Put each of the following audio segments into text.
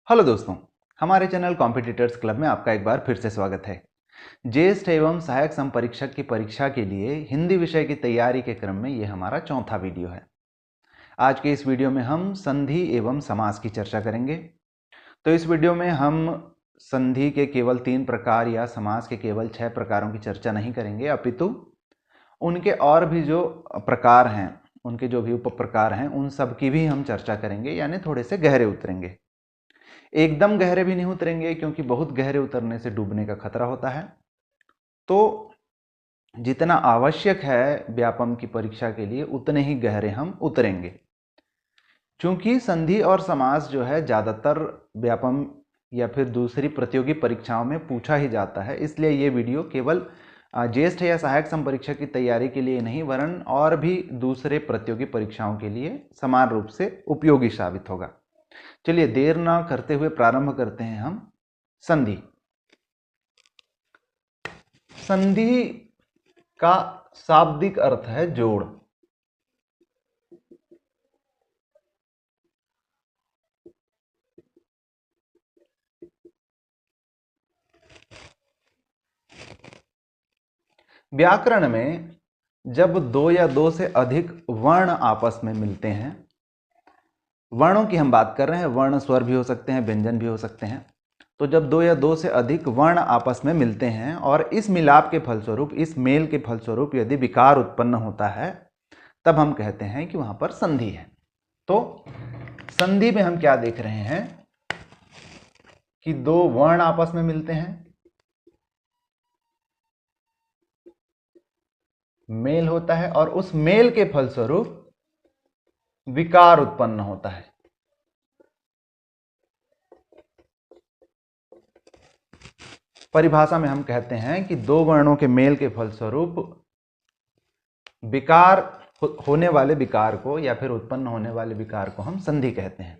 Hello दोस्तों, हमारे channel competitors club में आपका एक बार फिर से स्वागत है। ज्येष्ठ एवं सहायक संपरीक्षक की परीक्षा के लिए हिंदी विषय की तैयारी के क्रम में ये हमारा चौथा वीडियो है। आज के इस वीडियो में हम संधि एवं समास की चर्चा करेंगे। तो इस वीडियो में हम संधि के केवल 3 प्रकार या समास के केवल 6 प्रकारों की चर्चा नहीं करेंगे, अपितु उनके और भी जो प्रकार हैं, उनके जो भी उप प्रकार हैं, उन सब की भी हम चर्चा करेंगे, यानी थोड़े से गहरे उतरेंगे। एकदम गहरे भी नहीं उतरेंगे क्योंकि बहुत गहरे उतरने से डूबने का खतरा होता है। तो जितना आवश्यक है व्यापम की परीक्षा के लिए उतने ही गहरे हम उतरेंगे। चूंकि संधि और समास जो है ज़्यादातर व्यापम या फिर दूसरी प्रतियोगी परीक्षाओं में पूछा ही जाता है, इसलिए ये वीडियो केवल ज्येष्ठ या सहायक संपरीक्षक की तैयारी के लिए नहीं वरन और भी दूसरे प्रतियोगी परीक्षाओं के लिए समान रूप से उपयोगी साबित होगा। चलिए देर ना करते हुए प्रारंभ करते हैं हम संधि। संधि का शाब्दिक अर्थ है जोड़। व्याकरण में जब दो या दो से अधिक वर्ण आपस में मिलते हैं, वर्णों की हम बात कर रहे हैं, वर्ण स्वर भी हो सकते हैं, व्यंजन भी हो सकते हैं। तो जब दो या दो से अधिक वर्ण आपस में मिलते हैं और इस मिलाप के फलस्वरूप, इस मेल के फलस्वरूप यदि विकार उत्पन्न होता है, तब हम कहते हैं कि वहां पर संधि है। तो संधि में हम क्या देख रहे हैं कि दो वर्ण आपस में मिलते हैं, मेल होता है और उस मेल के फलस्वरूप विकार उत्पन्न होता है। परिभाषा में हम कहते हैं कि दो वर्णों के मेल के फलस्वरूप विकार होने वाले विकार को या फिर उत्पन्न होने वाले विकार को हम संधि कहते हैं।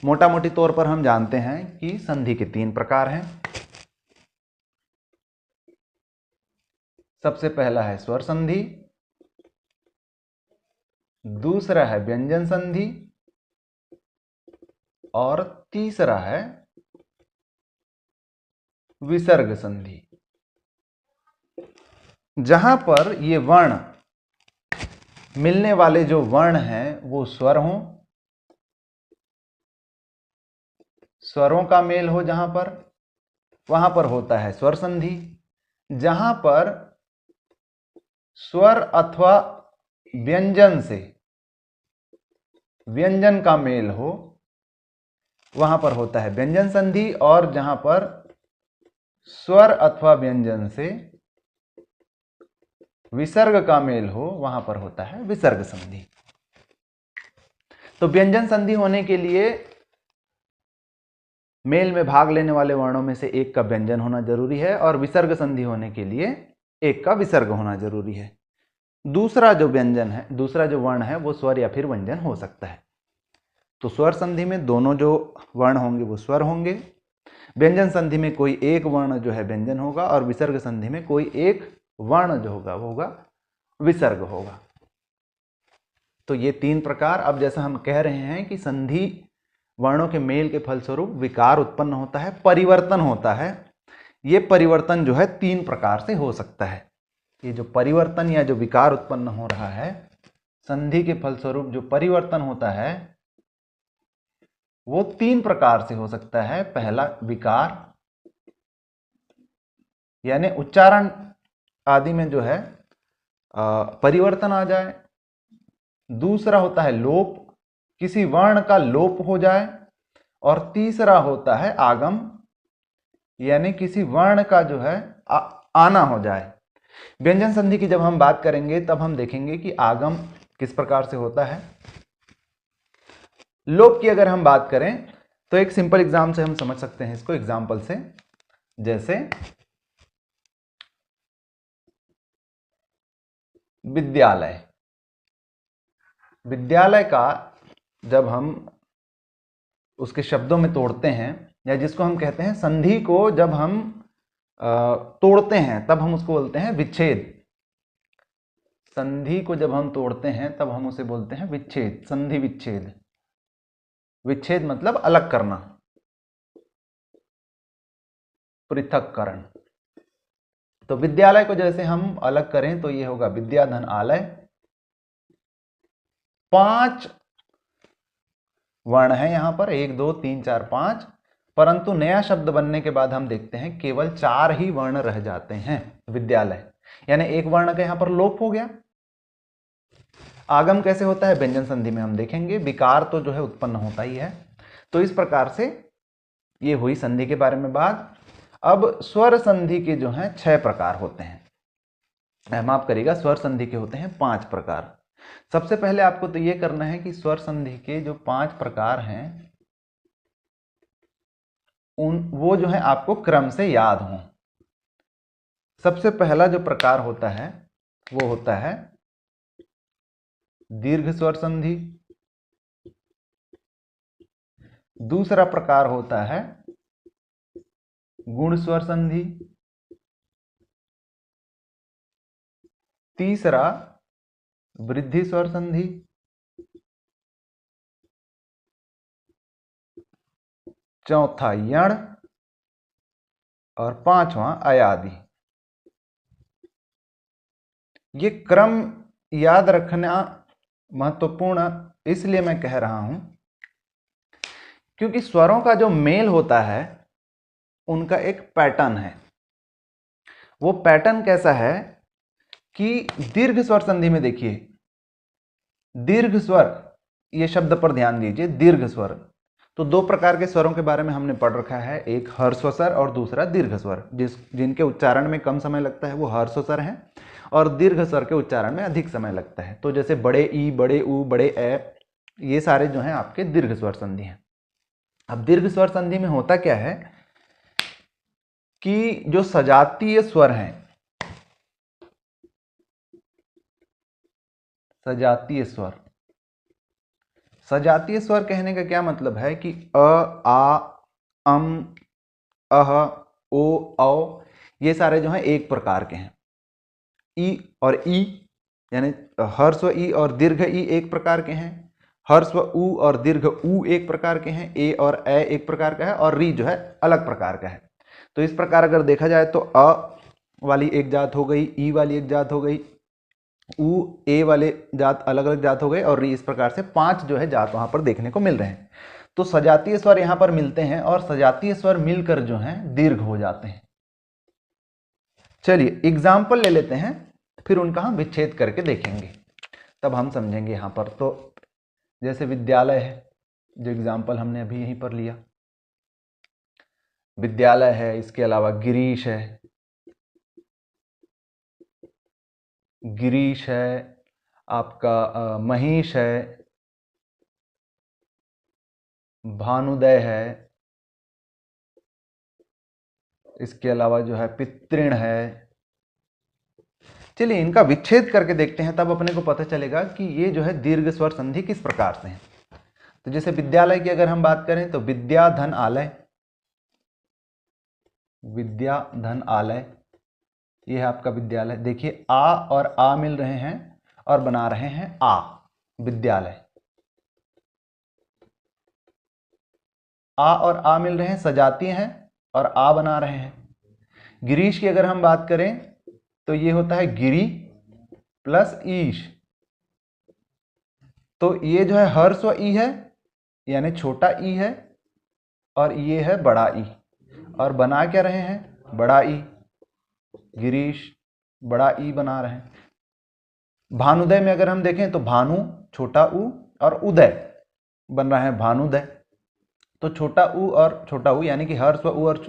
मोटा मोटी तौर पर हम जानते हैं कि संधि के 3 प्रकार हैं। सबसे पहला है स्वर संधि, दूसरा है व्यंजन संधि और तीसरा है विसर्ग संधि। जहां पर ये वर्ण मिलने वाले जो वर्ण हैं वो स्वर हों, स्वरों का मेल हो, जहां पर वहां पर होता है स्वर संधि। जहां पर स्वर अथवा व्यंजन से व्यंजन का मेल हो, वहां पर होता है व्यंजन संधि। और जहां पर स्वर अथवा व्यंजन से विसर्ग का मेल हो, वहां पर होता है विसर्ग संधि। तो व्यंजन संधि होने के लिए मेल में भाग लेने वाले वर्णों में से एक का व्यंजन होना जरूरी है और विसर्ग संधि होने के लिए एक का विसर्ग होना जरूरी है। दूसरा जो व्यंजन है, दूसरा जो वर्ण है वो स्वर या फिर व्यंजन हो सकता है। तो स्वर संधि में दोनों जो वर्ण होंगे वो स्वर होंगे, व्यंजन संधि में कोई एक वर्ण जो है व्यंजन होगा और विसर्ग संधि में कोई एक वर्ण जो होगा वो होगा विसर्ग होगा। तो ये 3 प्रकार। अब जैसा हम कह रहे हैं कि संधि वर्णों के मेल के फलस्वरूप विकार उत्पन्न होता है, परिवर्तन होता है। ये परिवर्तन जो है 3 प्रकार से हो सकता है। ये जो परिवर्तन या जो विकार उत्पन्न हो रहा है, संधि के फलस्वरूप जो परिवर्तन होता है वो 3 प्रकार से हो सकता है। पहला विकार, यानी उच्चारण आदि में जो है परिवर्तन आ जाए। दूसरा होता है लोप, किसी वर्ण का लोप हो जाए। और तीसरा होता है आगम, यानी किसी वर्ण का जो है आना हो जाए। व्यंजन संधि की जब हम बात करेंगे तब हम देखेंगे कि आगम किस प्रकार से होता है। लोप की अगर हम बात करें तो एक सिंपल एग्जाम से हम समझ सकते हैं इसको, एग्जाम्पल से। जैसे विद्यालय, विद्यालय का जब हम उसके शब्दों में तोड़ते हैं, या जिसको हम कहते हैं संधि को जब हम तोड़ते हैं तब हम उसको बोलते हैं विच्छेद। संधि को जब हम तोड़ते हैं तब हम उसे बोलते हैं विच्छेद, संधि विच्छेद। विच्छेद मतलब अलग करना। पृथक्करण। तो विद्यालय को जैसे हम अलग करें तो ये होगा विद्या धन आलय। 5 वर्ण है यहां पर, 1 2 3 4 5, परंतु नया शब्द बनने के बाद हम देखते हैं केवल 4 ही वर्ण रह जाते हैं विद्यालय, यानी एक वर्ण का यहां पर लोप हो गया। आगम कैसे होता है व्यंजन संधि में हम देखेंगे, विकार तो जो है उत्पन्न होता ही है। तो इस प्रकार से ये हुई संधि के बारे में बात। अब स्वर संधि के जो हैं 6 प्रकार होते हैं, माफ करिएगा, स्वर संधि के होते हैं 5 प्रकार। सबसे पहले आपको तो ये करना है कि स्वर संधि के जो 5 प्रकार हैं वो जो है आपको क्रम से याद हों। सबसे पहला जो प्रकार होता है वो होता है दीर्घ स्वर संधि। दूसरा प्रकार होता है गुण स्वर संधि। तीसरा वृद्धि स्वर संधि। चौथा यण और 5वां अयादि। ये क्रम याद रखना महत्वपूर्ण इसलिए मैं कह रहा हूं क्योंकि स्वरों का जो मेल होता है उनका एक पैटर्न है। वो पैटर्न कैसा है कि दीर्घ स्वर संधि में देखिए, दीर्घ स्वर, ये शब्द पर ध्यान दीजिए, दीर्घ स्वर। तो 2 प्रकार के स्वरों के बारे में हमने पढ़ रखा है, एक हर्स्व स्वर और दूसरा दीर्घ स्वर। जिनके उच्चारण में कम समय लगता है वो हर्स्व स्वर है और दीर्घ स्वर के उच्चारण में अधिक समय लगता है। तो जैसे बड़े ई, बड़े ऊ, बड़े ए, ये सारे जो हैं आपके दीर्घ स्वर संधि हैं। अब दीर्घ स्वर संधि में होता क्या है कि जो सजातीय स्वर हैं, सजातीय स्वर, सजातीय स्वर कहने का क्या मतलब है कि अ, आ, अम, अह, ओ, औ, ये सारे जो हैं एक प्रकार के हैं। ई और ई यानी हर्स्व ई और दीर्घ ई एक प्रकार के हैं। हर्स्व ऊ और दीर्घ ऊ एक प्रकार के हैं। ए और ए एक प्रकार का है और री जो है अलग प्रकार का है। तो इस प्रकार अगर देखा जाए तो अ वाली एक जात हो गई, ई वाली एक जात हो गई, ऊ ए वाले जात अलग अलग जात हो गए और री, इस प्रकार से 5 जो है जात वहां पर देखने को मिल रहे हैं। तो सजातीय स्वर यहां पर मिलते हैं और सजातीय स्वर मिलकर जो हैं दीर्घ हो जाते हैं। चलिए एग्जाम्पल ले लेते हैं, फिर उनका हम विच्छेद करके देखेंगे, तब हम समझेंगे। यहां पर तो जैसे विद्यालय है, जो एग्जाम्पल हमने अभी यहीं पर लिया, विद्यालय है। इसके अलावा गिरीश है, गिरीश है, आपका महिष है, भानुदय है, इसके अलावा जो है पितृण है। चलिए इनका विच्छेद करके देखते हैं, तब अपने को पता चलेगा कि ये जो है दीर्घ स्वर संधि किस प्रकार से है। तो जैसे विद्यालय की अगर हम बात करें तो विद्या धन आलय, विद्या धन आलय, ये है आपका विद्यालय। देखिए आ और आ मिल रहे हैं और बना रहे हैं आ, विद्यालय। आ और आ मिल रहे हैं, सजातीय हैं और आ बना रहे हैं। गिरीश की अगर हम बात करें तो ये होता है गिरी प्लस ईश। तो ये जो है हर्स्व ई है यानी छोटा ई है और ये है बड़ा ई, और बना क्या रहे हैं बड़ा ई। गिरीश बड़ा ई बना रहे हैं। भानुदय में अगर हम देखें तो भानु छोटा ऊ और उदय बन रहा है भानुदय। तो छोटा ऊ और छोटा ऊ यानी कि हर्स्व ऊ और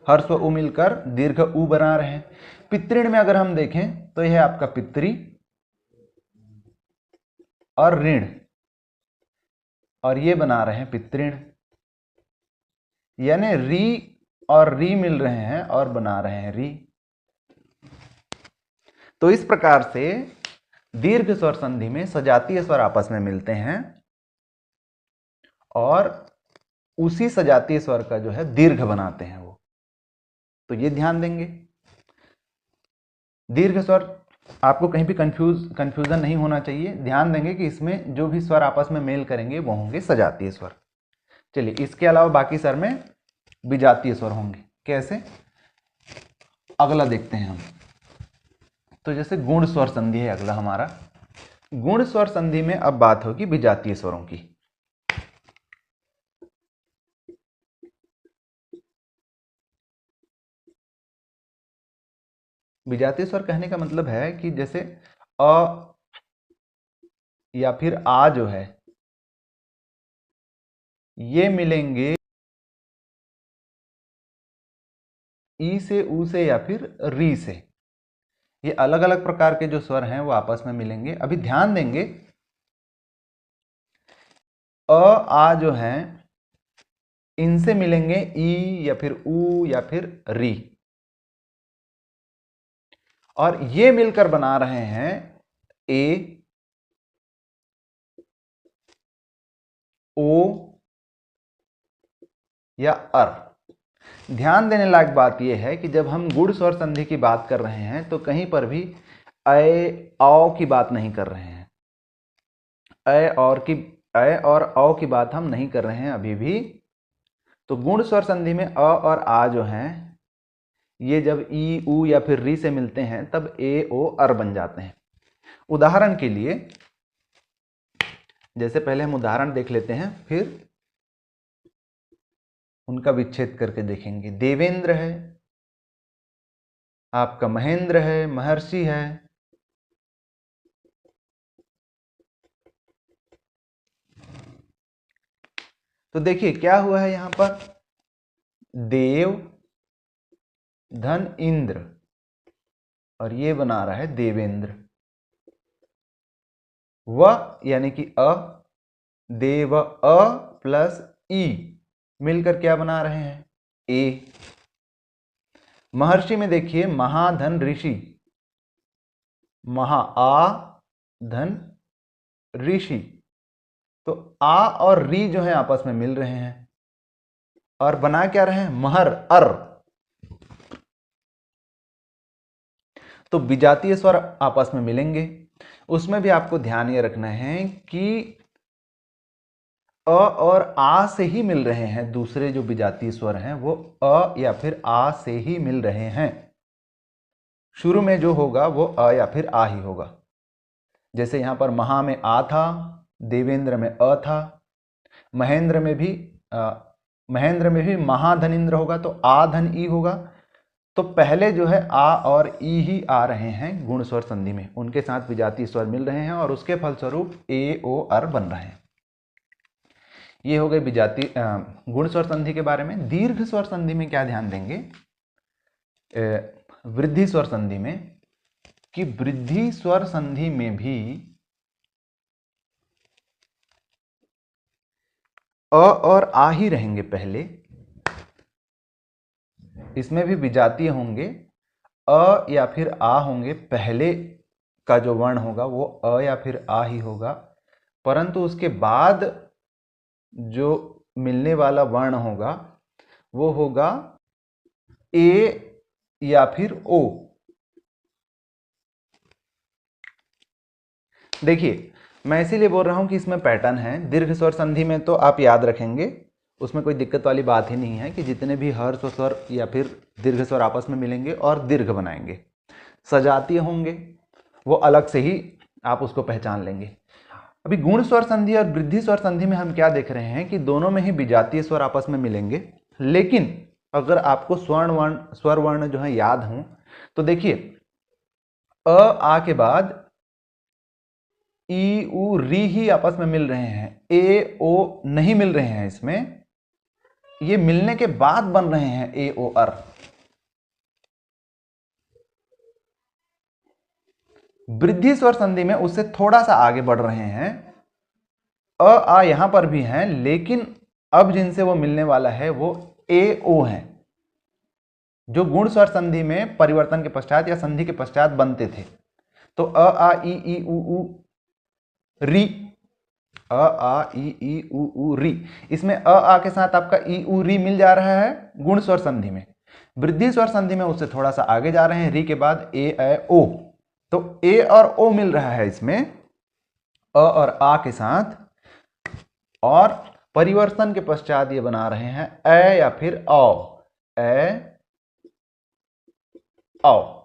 हर्स्व ऊ मिलकर दीर्घ ऊ बना रहे हैं। पितृण में अगर हम देखें तो यह है आपका पितरी और ऋण, और ये बना रहे हैं पितृण, यानी री और री मिल रहे हैं और बना रहे हैं री। तो इस प्रकार से दीर्घ स्वर संधि में सजातीय स्वर आपस में मिलते हैं और उसी सजातीय स्वर का जो है दीर्घ बनाते हैं वो। तो ये ध्यान देंगे। दीर्घ स्वर आपको कहीं भी कंफ्यूजन नहीं होना चाहिए। ध्यान देंगे कि इसमें जो भी स्वर आपस में मेल करेंगे वो होंगे सजातीय स्वर। चलिए इसके अलावा बाकी स्वर में विजातीय स्वर होंगे। कैसे? अगला देखते हैं हम। तो जैसे गुण स्वर संधि है अगला हमारा। गुण स्वर संधि में अब बात होगी विजातीय स्वरों की। विजातीय स्वर कहने का मतलब है कि जैसे अ या फिर आ जो है, ये मिलेंगे ई से, ऊ से या फिर री से। ये अलग अलग प्रकार के जो स्वर हैं वो आपस में मिलेंगे। अभी ध्यान देंगे, अ आ जो हैं इनसे मिलेंगे ई या फिर ऊ या फिर री, और ये मिलकर बना रहे हैं ए, ओ या अर। ध्यान देने लायक बात यह है कि जब हम गुण स्वर संधि की बात कर रहे हैं तो कहीं पर भी अ औ की बात नहीं कर रहे हैं। अ और औ की बात हम नहीं कर रहे हैं अभी भी। तो गुण स्वर संधि में अ और आ जो हैं, ये जब ई, ऊ या फिर री से मिलते हैं तब ए, ओ, अर बन जाते हैं। उदाहरण के लिए, जैसे पहले हम उदाहरण देख लेते हैं, फिर उनका विच्छेद करके देखेंगे। देवेंद्र है, आपका महेंद्र है, महर्षि है। तो देखिए क्या हुआ है यहां पर, देव धन इंद्र, और ये बना रहा है देवेंद्र। व यानी कि अ, देव अ प्लस ई मिलकर क्या बना रहे हैं, ए। महर्षि में देखिए, महाधन ऋषि, महा आ धन ऋषि, तो आ और री जो है आपस में मिल रहे हैं और बना क्या रहे हैं, महर, अर। तो विजातीय स्वर आपस में मिलेंगे। उसमें भी आपको ध्यान ये रखना है कि अ और आ से ही मिल रहे हैं। दूसरे जो विजातीय स्वर हैं वो अ या फिर आ से ही मिल रहे हैं। शुरू में जो होगा वो अ या फिर आ ही होगा। जैसे यहां पर महा में आ था, देवेंद्र में अ था, महेंद्र में भी महाधनिंद्र होगा तो आ धन ई होगा। तो पहले जो है आ और ई ही आ रहे हैं गुण स्वर संधि में, उनके साथ विजातीय स्वर मिल रहे हैं और उसके फलस्वरूप ए, ओ, अर बन रहे हैं। ये हो गए विजातीय गुण स्वर संधि के बारे में। दीर्घ स्वर संधि में क्या ध्यान देंगे, वृद्धि स्वर संधि में, कि वृद्धि स्वर संधि में भी अ और आ ही रहेंगे पहले। इसमें भी विजातीय होंगे, अ या फिर आ होंगे। पहले का जो वर्ण होगा वो अ या फिर आ ही होगा, परंतु उसके बाद जो मिलने वाला वर्ण होगा वो होगा ए या फिर ओ। देखिए मैं इसीलिए बोल रहा हूं कि इसमें पैटर्न है। दीर्घ स्वर संधि में तो आप याद रखेंगे, उसमें कोई दिक्कत वाली बात ही नहीं है कि जितने भी हर्ष स्वर या फिर दीर्घ स्वर आपस में मिलेंगे और दीर्घ बनाएंगे। सजातीय होंगे वो अलग से ही आप उसको पहचान लेंगे। अभी गुण स्वर संधि और वृद्धि स्वर संधि में हम क्या देख रहे हैं कि दोनों में ही विजातीय स्वर आपस में मिलेंगे। लेकिन अगर आपको स्वर वर्ण जो है याद हो तो देखिए, अ आ के बाद ई, उ, री ही आपस में मिल रहे हैं, ए, ओ नहीं मिल रहे हैं। इसमें ये मिलने के बाद बन रहे हैं ए, ओ, अर। वृद्धि स्वर संधि में उससे थोड़ा सा आगे बढ़ रहे हैं, अ आ यहां पर भी हैं, लेकिन अब जिनसे वो मिलने वाला है वो ए, ओ है, जो गुण स्वर संधि में परिवर्तन के पश्चात या संधि के पश्चात बनते थे। तो अ आ ई उ री, अ आ ई उ री, इसमें अ आ के साथ आपका ई, उ, री मिल जा रहा है गुण स्वर संधि में। वृद्धि स्वर संधि में उससे थोड़ा सा आगे जा रहे हैं, री के बाद ए, ओ। तो ए और ओ मिल रहा है इसमें अ और आ के साथ, और परिवर्तन के पश्चात ये बना रहे हैं ए या फिर औ, ए, औ।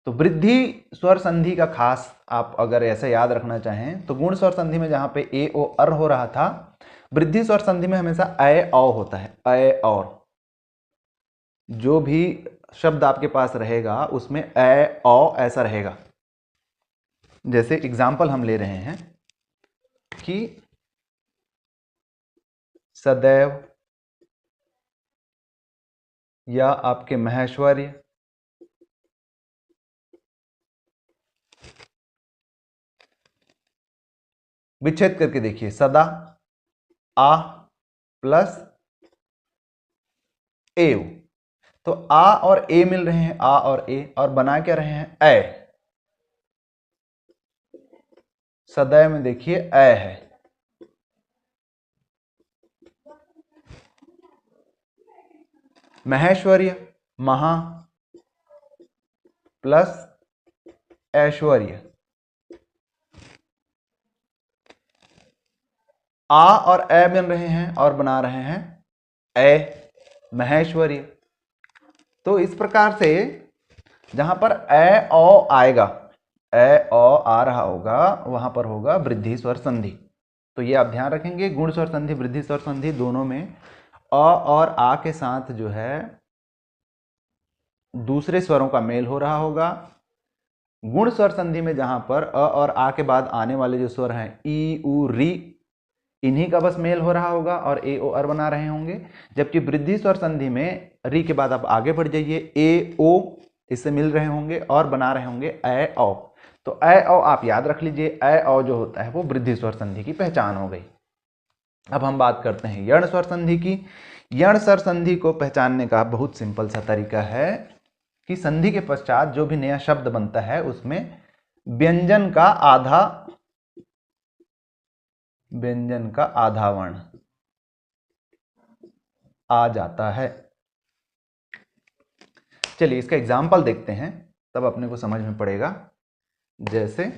तो वृद्धि स्वर संधि का खास आप अगर ऐसे याद रखना चाहें तो गुण स्वर संधि में जहां पे ए ओ अर हो रहा था, वृद्धि स्वर संधि में हमेशा अ औ होता है। अ और जो भी शब्द आपके पास रहेगा उसमें अ औ ऐसा रहेगा। जैसे एग्जाम्पल हम ले रहे हैं कि सदैव या आपके महेश्वर्य, विच्छेद करके देखिए, सदा आ प्लस एव, तो आ और ए मिल रहे हैं, आ और ए, और बना क्या रहे हैं ए। सदैव में देखिए अ है, महेश्वर्य महा प्लस ऐश्वर्य, आ और ए मिल रहे हैं और बना रहे हैं ए महेश्वर्य। तो इस प्रकार से जहां पर ए ओ आएगा, ए ओ आ रहा होगा, वहां पर होगा वृद्धि स्वर संधि। तो ये आप ध्यान रखेंगे, गुण स्वर संधि वृद्धि स्वर संधि दोनों में अ और आ के साथ जो है दूसरे स्वरों का मेल हो रहा होगा। गुण स्वर संधि में जहां पर अ और आ के बाद आने वाले जो स्वर हैं ई उ री, इन्हीं का बस मेल हो रहा होगा और ए ओ अर बना रहे होंगे। जबकि वृद्धि स्वर संधि में री के बाद आप आगे बढ़ जाइए, ए ओ इससे मिल रहे होंगे और बना रहे होंगे अ औ। तो अ औ आप याद रख लीजिए, अ औ जो होता है वो वृद्धि स्वर संधि की पहचान हो गई। अब हम बात करते हैं यण स्वर संधि की। यण स्वर संधि को पहचानने का बहुत सिंपल सा तरीका है कि संधि के पश्चात जो भी नया शब्द बनता है उसमें व्यंजन का आधा वर्ण आ जाता है। चलिए इसका एग्जाम्पल देखते हैं, तब अपने को समझ में पड़ेगा। जैसे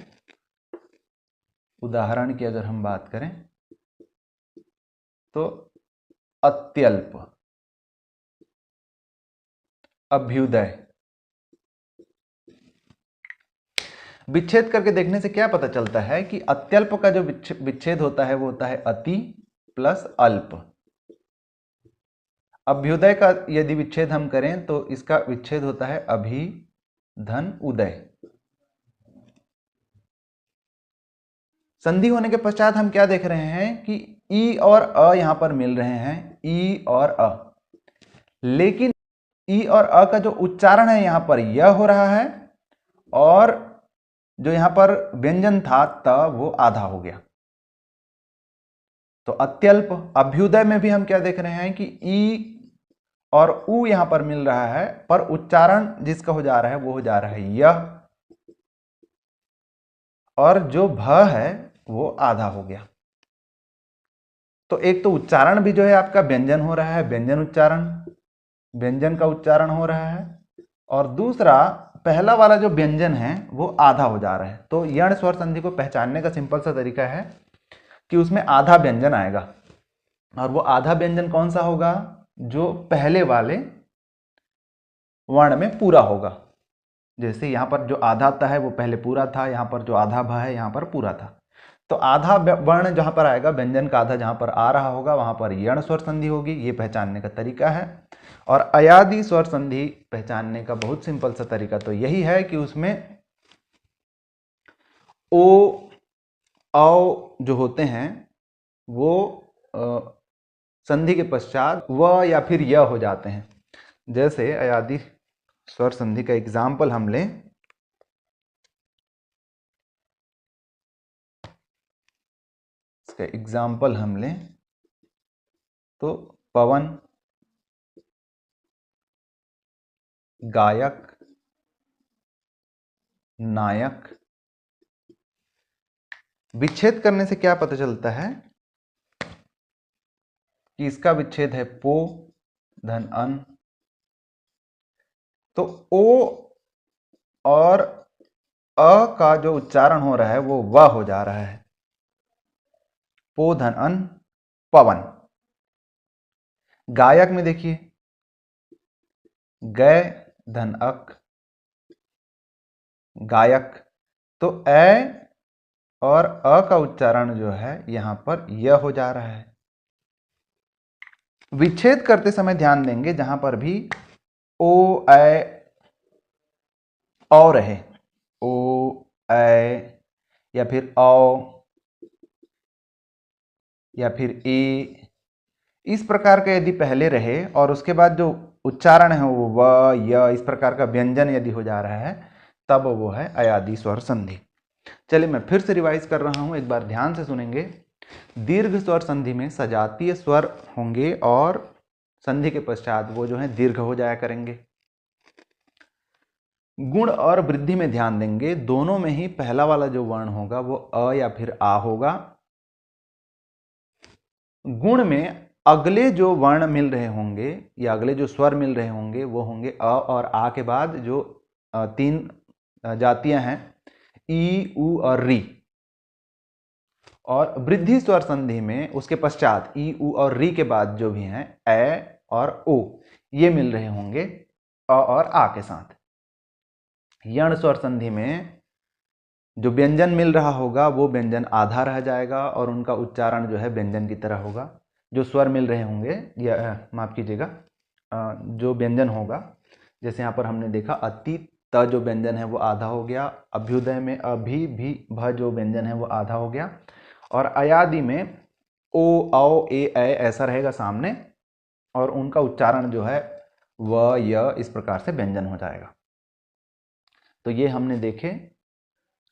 उदाहरण की अगर हम बात करें तो अत्यल्प, अभ्युदय। विच्छेद करके देखने से क्या पता चलता है कि अत्यल्प का जो विच्छेद होता है वो होता है अति प्लस अल्प। अभ्युदय का यदि विच्छेद हम करें तो इसका विच्छेद होता है अभि धन उदय। संधि होने के पश्चात हम क्या देख रहे हैं कि ई और अ यहां पर मिल रहे हैं, ई और अ, लेकिन ई और अ का जो उच्चारण है यहां पर यह हो रहा है और जो यहां पर व्यंजन था त वो आधा हो गया। तो अत्यल्प। अभ्युदय में भी हम क्या देख रहे हैं कि ई और उ यहां पर मिल रहा है, पर उच्चारण जिसका हो जा रहा है वो हो जा रहा है यह, और जो भ है वो आधा हो गया। तो एक तो उच्चारण भी जो है आपका व्यंजन हो रहा है, व्यंजन उच्चारण, व्यंजन का उच्चारण हो रहा है, और दूसरा पहला वाला जो व्यंजन है वो आधा हो जा रहा है। तो यण स्वर संधि को पहचानने का सिंपल सा तरीका है कि उसमें आधा व्यंजन आएगा, और वो आधा व्यंजन कौन सा होगा, जो पहले वाले वर्ण में पूरा होगा। जैसे यहां पर जो आधा ता है वो पहले पूरा था, यहां पर जो आधा भ है यहां पर पूरा था। तो आधा वर्ण जहां पर आएगा, व्यंजन का आधा जहां पर आ रहा होगा वहां पर यण स्वर संधि होगी। ये पहचानने का तरीका है। और अयादि स्वर संधि पहचानने का बहुत सिंपल सा तरीका तो यही है कि उसमें ओ औ जो होते हैं वो संधि के पश्चात व या फिर य हो जाते हैं। जैसे अयादि स्वर संधि का एग्जाम्पल हम लें, इसका एग्जाम्पल हम लें तो पवन, गायक, नायक। विच्छेद करने से क्या पता चलता है कि इसका विच्छेद है पो धन अन। तो ओ और अ का जो उच्चारण हो रहा है वो व हो जा रहा है, पो धन अन पवन। गायक में देखिए गय धन अक, गायक। तो ए और अ का उच्चारण जो है यहां पर य हो जा रहा है। विच्छेद करते समय ध्यान देंगे जहां पर भी ओ ए औ रहे, ओ ए या फिर औ या फिर ए, इस प्रकार का यदि पहले रहे और उसके बाद जो उच्चारण है वो व य इस प्रकार का व्यंजन यदि हो जा रहा है तब वो है अयादि स्वर संधि। चलिए मैं फिर से रिवाइज कर रहा हूं, एक बार ध्यान से सुनेंगे। दीर्घ स्वर संधि में सजातीय स्वर होंगे और संधि के पश्चात वो जो है दीर्घ हो जाया करेंगे। गुण और वृद्धि में ध्यान देंगे, दोनों में ही पहला वाला जो वर्ण होगा वो अ या फिर आ होगा। गुण में अगले जो वर्ण मिल रहे होंगे या अगले जो स्वर मिल रहे होंगे वो होंगे अ और आ के बाद जो तीन जातियां हैं ई, उ और री। और वृद्धि स्वर संधि में उसके पश्चात ई, उ और री के बाद जो भी हैं ए और ओ, ये मिल रहे होंगे अ और आ के साथ। यण स्वर संधि में जो व्यंजन मिल रहा होगा वो व्यंजन आधा रह जाएगा और उनका उच्चारण जो है व्यंजन की तरह होगा। जो स्वर मिल रहे होंगे या माफ कीजिएगा, जो व्यंजन होगा, जैसे यहाँ पर हमने देखा अति त जो व्यंजन है वो आधा हो गया, अभ्युदय में अभी भी भ जो व्यंजन है वो आधा हो गया, और अयादि में ओ औ ए ऐ ऐसा रहेगा सामने और उनका उच्चारण जो है व य इस प्रकार से व्यंजन हो जाएगा। तो ये हमने देखे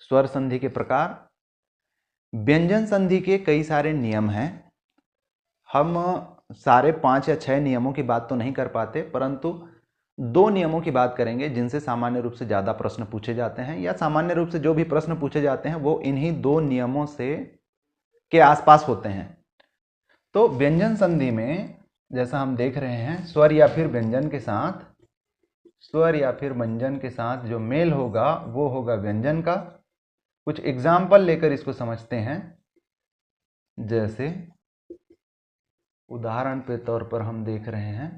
स्वर संधि के प्रकार। व्यंजन संधि के कई सारे नियम हैं। हम सारे 5 या 6 नियमों की बात तो नहीं कर पाते, परंतु 2 नियमों की बात करेंगे जिनसे सामान्य रूप से ज़्यादा प्रश्न पूछे जाते हैं, या सामान्य रूप से जो भी प्रश्न पूछे जाते हैं वो इन्हीं 2 नियमों से के आसपास होते हैं। तो व्यंजन संधि में जैसा हम देख रहे हैं, स्वर या फिर व्यंजन के साथ, स्वर या फिर व्यंजन के साथ जो मेल होगा वो होगा व्यंजन का। कुछ एग्जाम्पल लेकर इसको समझते हैं। जैसे उदाहरण के तौर पर हम देख रहे हैं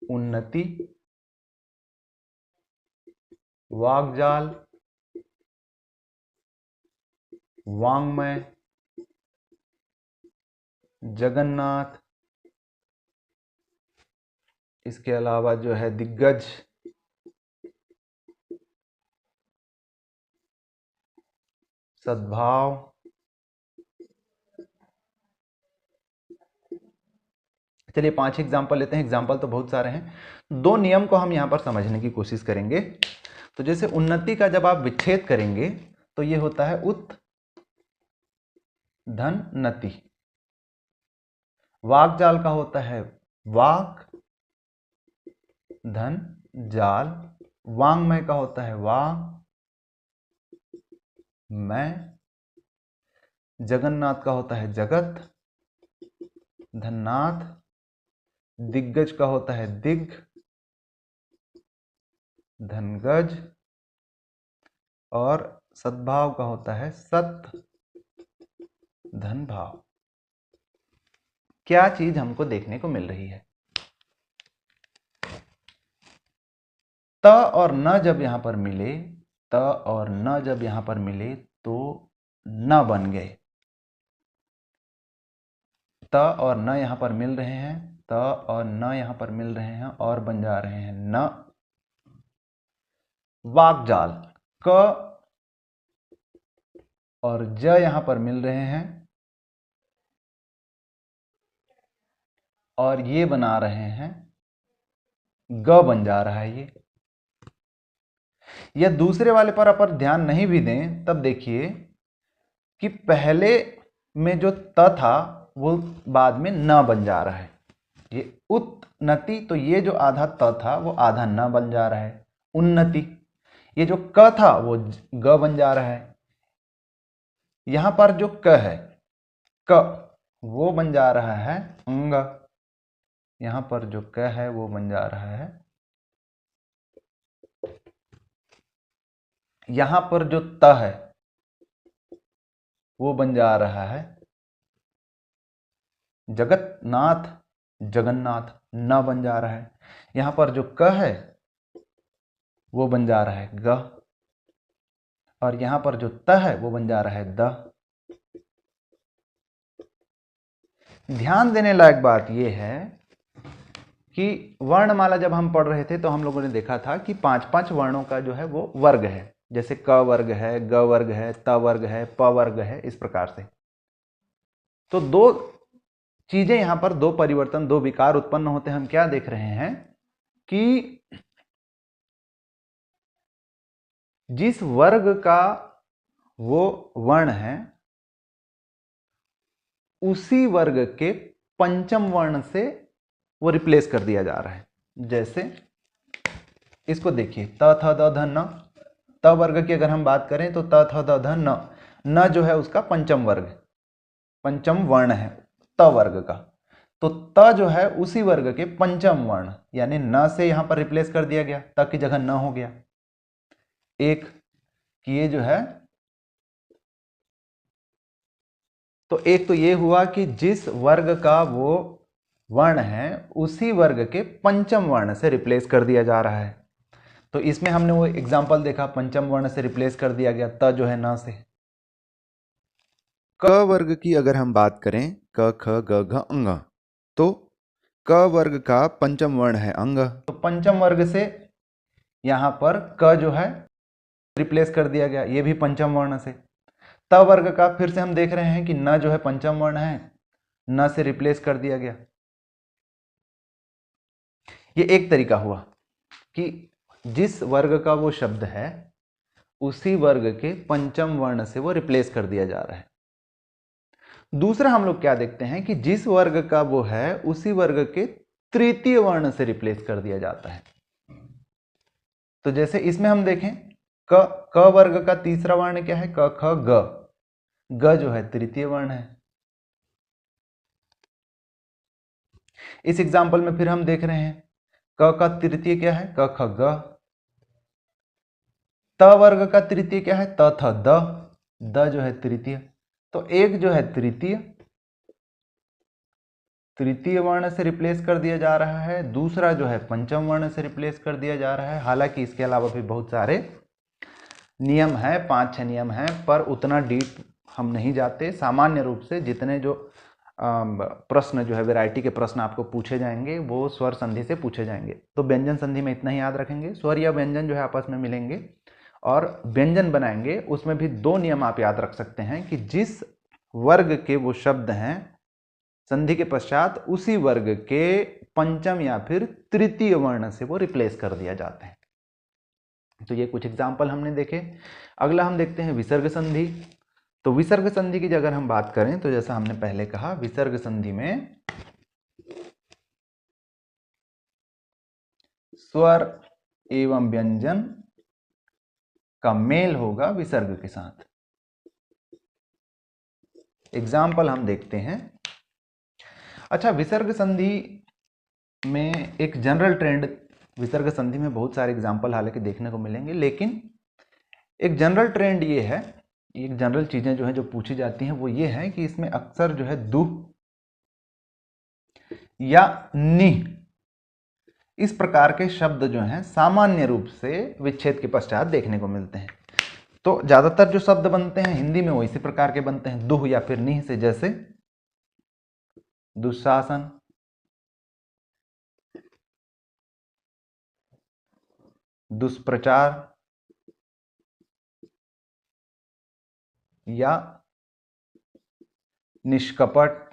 उन्नति, वाग्जाल, वाङ्मय, जगन्नाथ, इसके अलावा जो है दिग्गज, सद्भाव, चलिए 5 एग्जाम्पल लेते हैं। एग्जाम्पल तो बहुत सारे हैं, 2 नियम को हम यहां पर समझने की कोशिश करेंगे। तो जैसे उन्नति का जब आप विच्छेद करेंगे तो ये होता है उत धन नति। वाग्जाल का होता है वाक धन जाल। वाङ्मय का होता है वांग मैं। जगन्नाथ का होता है जगत धन्नाथ। दिग्गज का होता है दिग धनगज। और सद्भाव का होता है सत धन भाव। क्या चीज हमको देखने को मिल रही है? त और न जब यहां पर मिले, त और न जब यहां पर मिले तो न बन गए। त और न यहां पर मिल रहे हैं, त और न यहां पर मिल रहे हैं और बन जा रहे हैं न। वाग्जाल, क और ज यहां पर मिल रहे हैं और ये बना रहे हैं ग बन जा रहा है ये। या दूसरे वाले पर अपर ध्यान नहीं भी दें तब देखिए कि पहले में जो त था वो बाद में न बन जा रहा है। ये उन्नति, तो ये जो आधा त था वो आधा न बन जा रहा है। उन्नति, ये जो क था वो ग बन जा रहा है। यहां पर जो क है, क वो बन जा रहा है अंग। यहां पर जो क है वो बन जा रहा है। यहां पर जो त है वो बन जा रहा है जगतनाथ। जगन्नाथ, न बन जा रहा है। यहां पर जो क है वो बन जा रहा है ग, और यहां पर जो त है वो बन जा रहा है द। ध्यान देने लायक बात यह है कि वर्णमाला जब हम पढ़ रहे थे तो हम लोगों ने देखा था कि 5-5 वर्णों का जो है वो वर्ग है, जैसे क वर्ग है, ग वर्ग है, त वर्ग है, प वर्ग है, इस प्रकार से। तो दो चीजें यहां पर, दो परिवर्तन, दो विकार उत्पन्न होते हैं। हम क्या देख रहे हैं कि जिस वर्ग का वो वर्ण है उसी वर्ग के पंचम वर्ण से वो रिप्लेस कर दिया जा रहा है। जैसे इसको देखिए, त थ द ध न, त वर्ग की अगर हम बात करें तो त थ द ध न, न जो है उसका पंचम वर्ग, पंचम वर्ण है त वर्ग का। तो त जो है उसी वर्ग के पंचम वर्ण, यानी न से यहां पर रिप्लेस कर दिया गया, त की जगह न हो गया। एक कि ये जो है, तो एक तो ये हुआ कि जिस वर्ग का वो वर्ण है उसी वर्ग के पंचम वर्ण से रिप्लेस कर दिया जा रहा है। तो इसमें हमने वो एग्जाम्पल देखा, पंचम वर्ण से रिप्लेस कर दिया गया त जो है न से। क वर्ग की अगर हम बात करें, क ख ग घ अंग, तो क वर्ग का पंचम वर्ण है अंग, तो पंचम वर्ग से यहां पर क जो है रिप्लेस कर दिया गया, ये भी पंचम वर्ण से। त वर्ग का फिर से हम देख रहे हैं कि न जो है पंचम वर्ण है, न से रिप्लेस कर दिया गया। ये एक तरीका हुआ कि जिस वर्ग का वो शब्द है उसी वर्ग के पंचम वर्ण से वो रिप्लेस कर दिया जा रहा है। दूसरा हम लोग क्या देखते हैं कि जिस वर्ग का वो है उसी वर्ग के तृतीय वर्ण से रिप्लेस कर दिया जाता है। तो जैसे इसमें हम देखें, क वर्ग का तीसरा वर्ण क्या है, क ख ग, ग जो है तृतीय वर्ण है। इस एग्जाम्पल में फिर हम देख रहे हैं क का तृतीय क्या है, क ख ग। त वर्ग का तृतीय क्या है, त थ द, द जो है तृतीय। तो एक जो है तृतीय वर्ण से रिप्लेस कर दिया जा रहा है, दूसरा जो है पंचम वर्ण से रिप्लेस कर दिया जा रहा है। हालांकि इसके अलावा भी बहुत सारे नियम है, 5-6 नियम है, पर उतना डीप हम नहीं जाते। सामान्य रूप से जितने जो प्रश्न जो है, वैरायटी के प्रश्न आपको पूछे जाएंगे वो स्वर संधि से पूछे जाएंगे। तो व्यंजन संधि में इतना ही याद रखेंगे, स्वर या व्यंजन जो है आपस में मिलेंगे और व्यंजन बनाएंगे। उसमें भी 2 नियम आप याद रख सकते हैं कि जिस वर्ग के वो शब्द हैं संधि के पश्चात उसी वर्ग के पंचम या फिर तृतीय वर्ण से वो रिप्लेस कर दिया जाते हैं। तो ये कुछ एग्जाम्पल हमने देखे। अगला हम देखते हैं विसर्ग संधि। तो विसर्ग संधि की अगर हम बात करें तो जैसा हमने पहले कहा, विसर्ग संधि में स्वर एवं व्यंजन का मेल होगा विसर्ग के साथ। एग्जाम्पल हम देखते हैं। अच्छा, विसर्ग संधि में एक जनरल ट्रेंड, विसर्ग संधि में बहुत सारे एग्जाम्पल हालांकि देखने को मिलेंगे, लेकिन एक जनरल ट्रेंड ये है, एक जनरल चीजें जो है जो पूछी जाती हैं वो ये है कि इसमें अक्सर जो है दु या नि इस प्रकार के शब्द जो हैं सामान्य रूप से विच्छेद के पश्चात देखने को मिलते हैं। तो ज्यादातर जो शब्द बनते हैं हिंदी में वो इसी प्रकार के बनते हैं, दुह या फिर निह से, जैसे दुशासन, दुष्प्रचार या निष्कपट,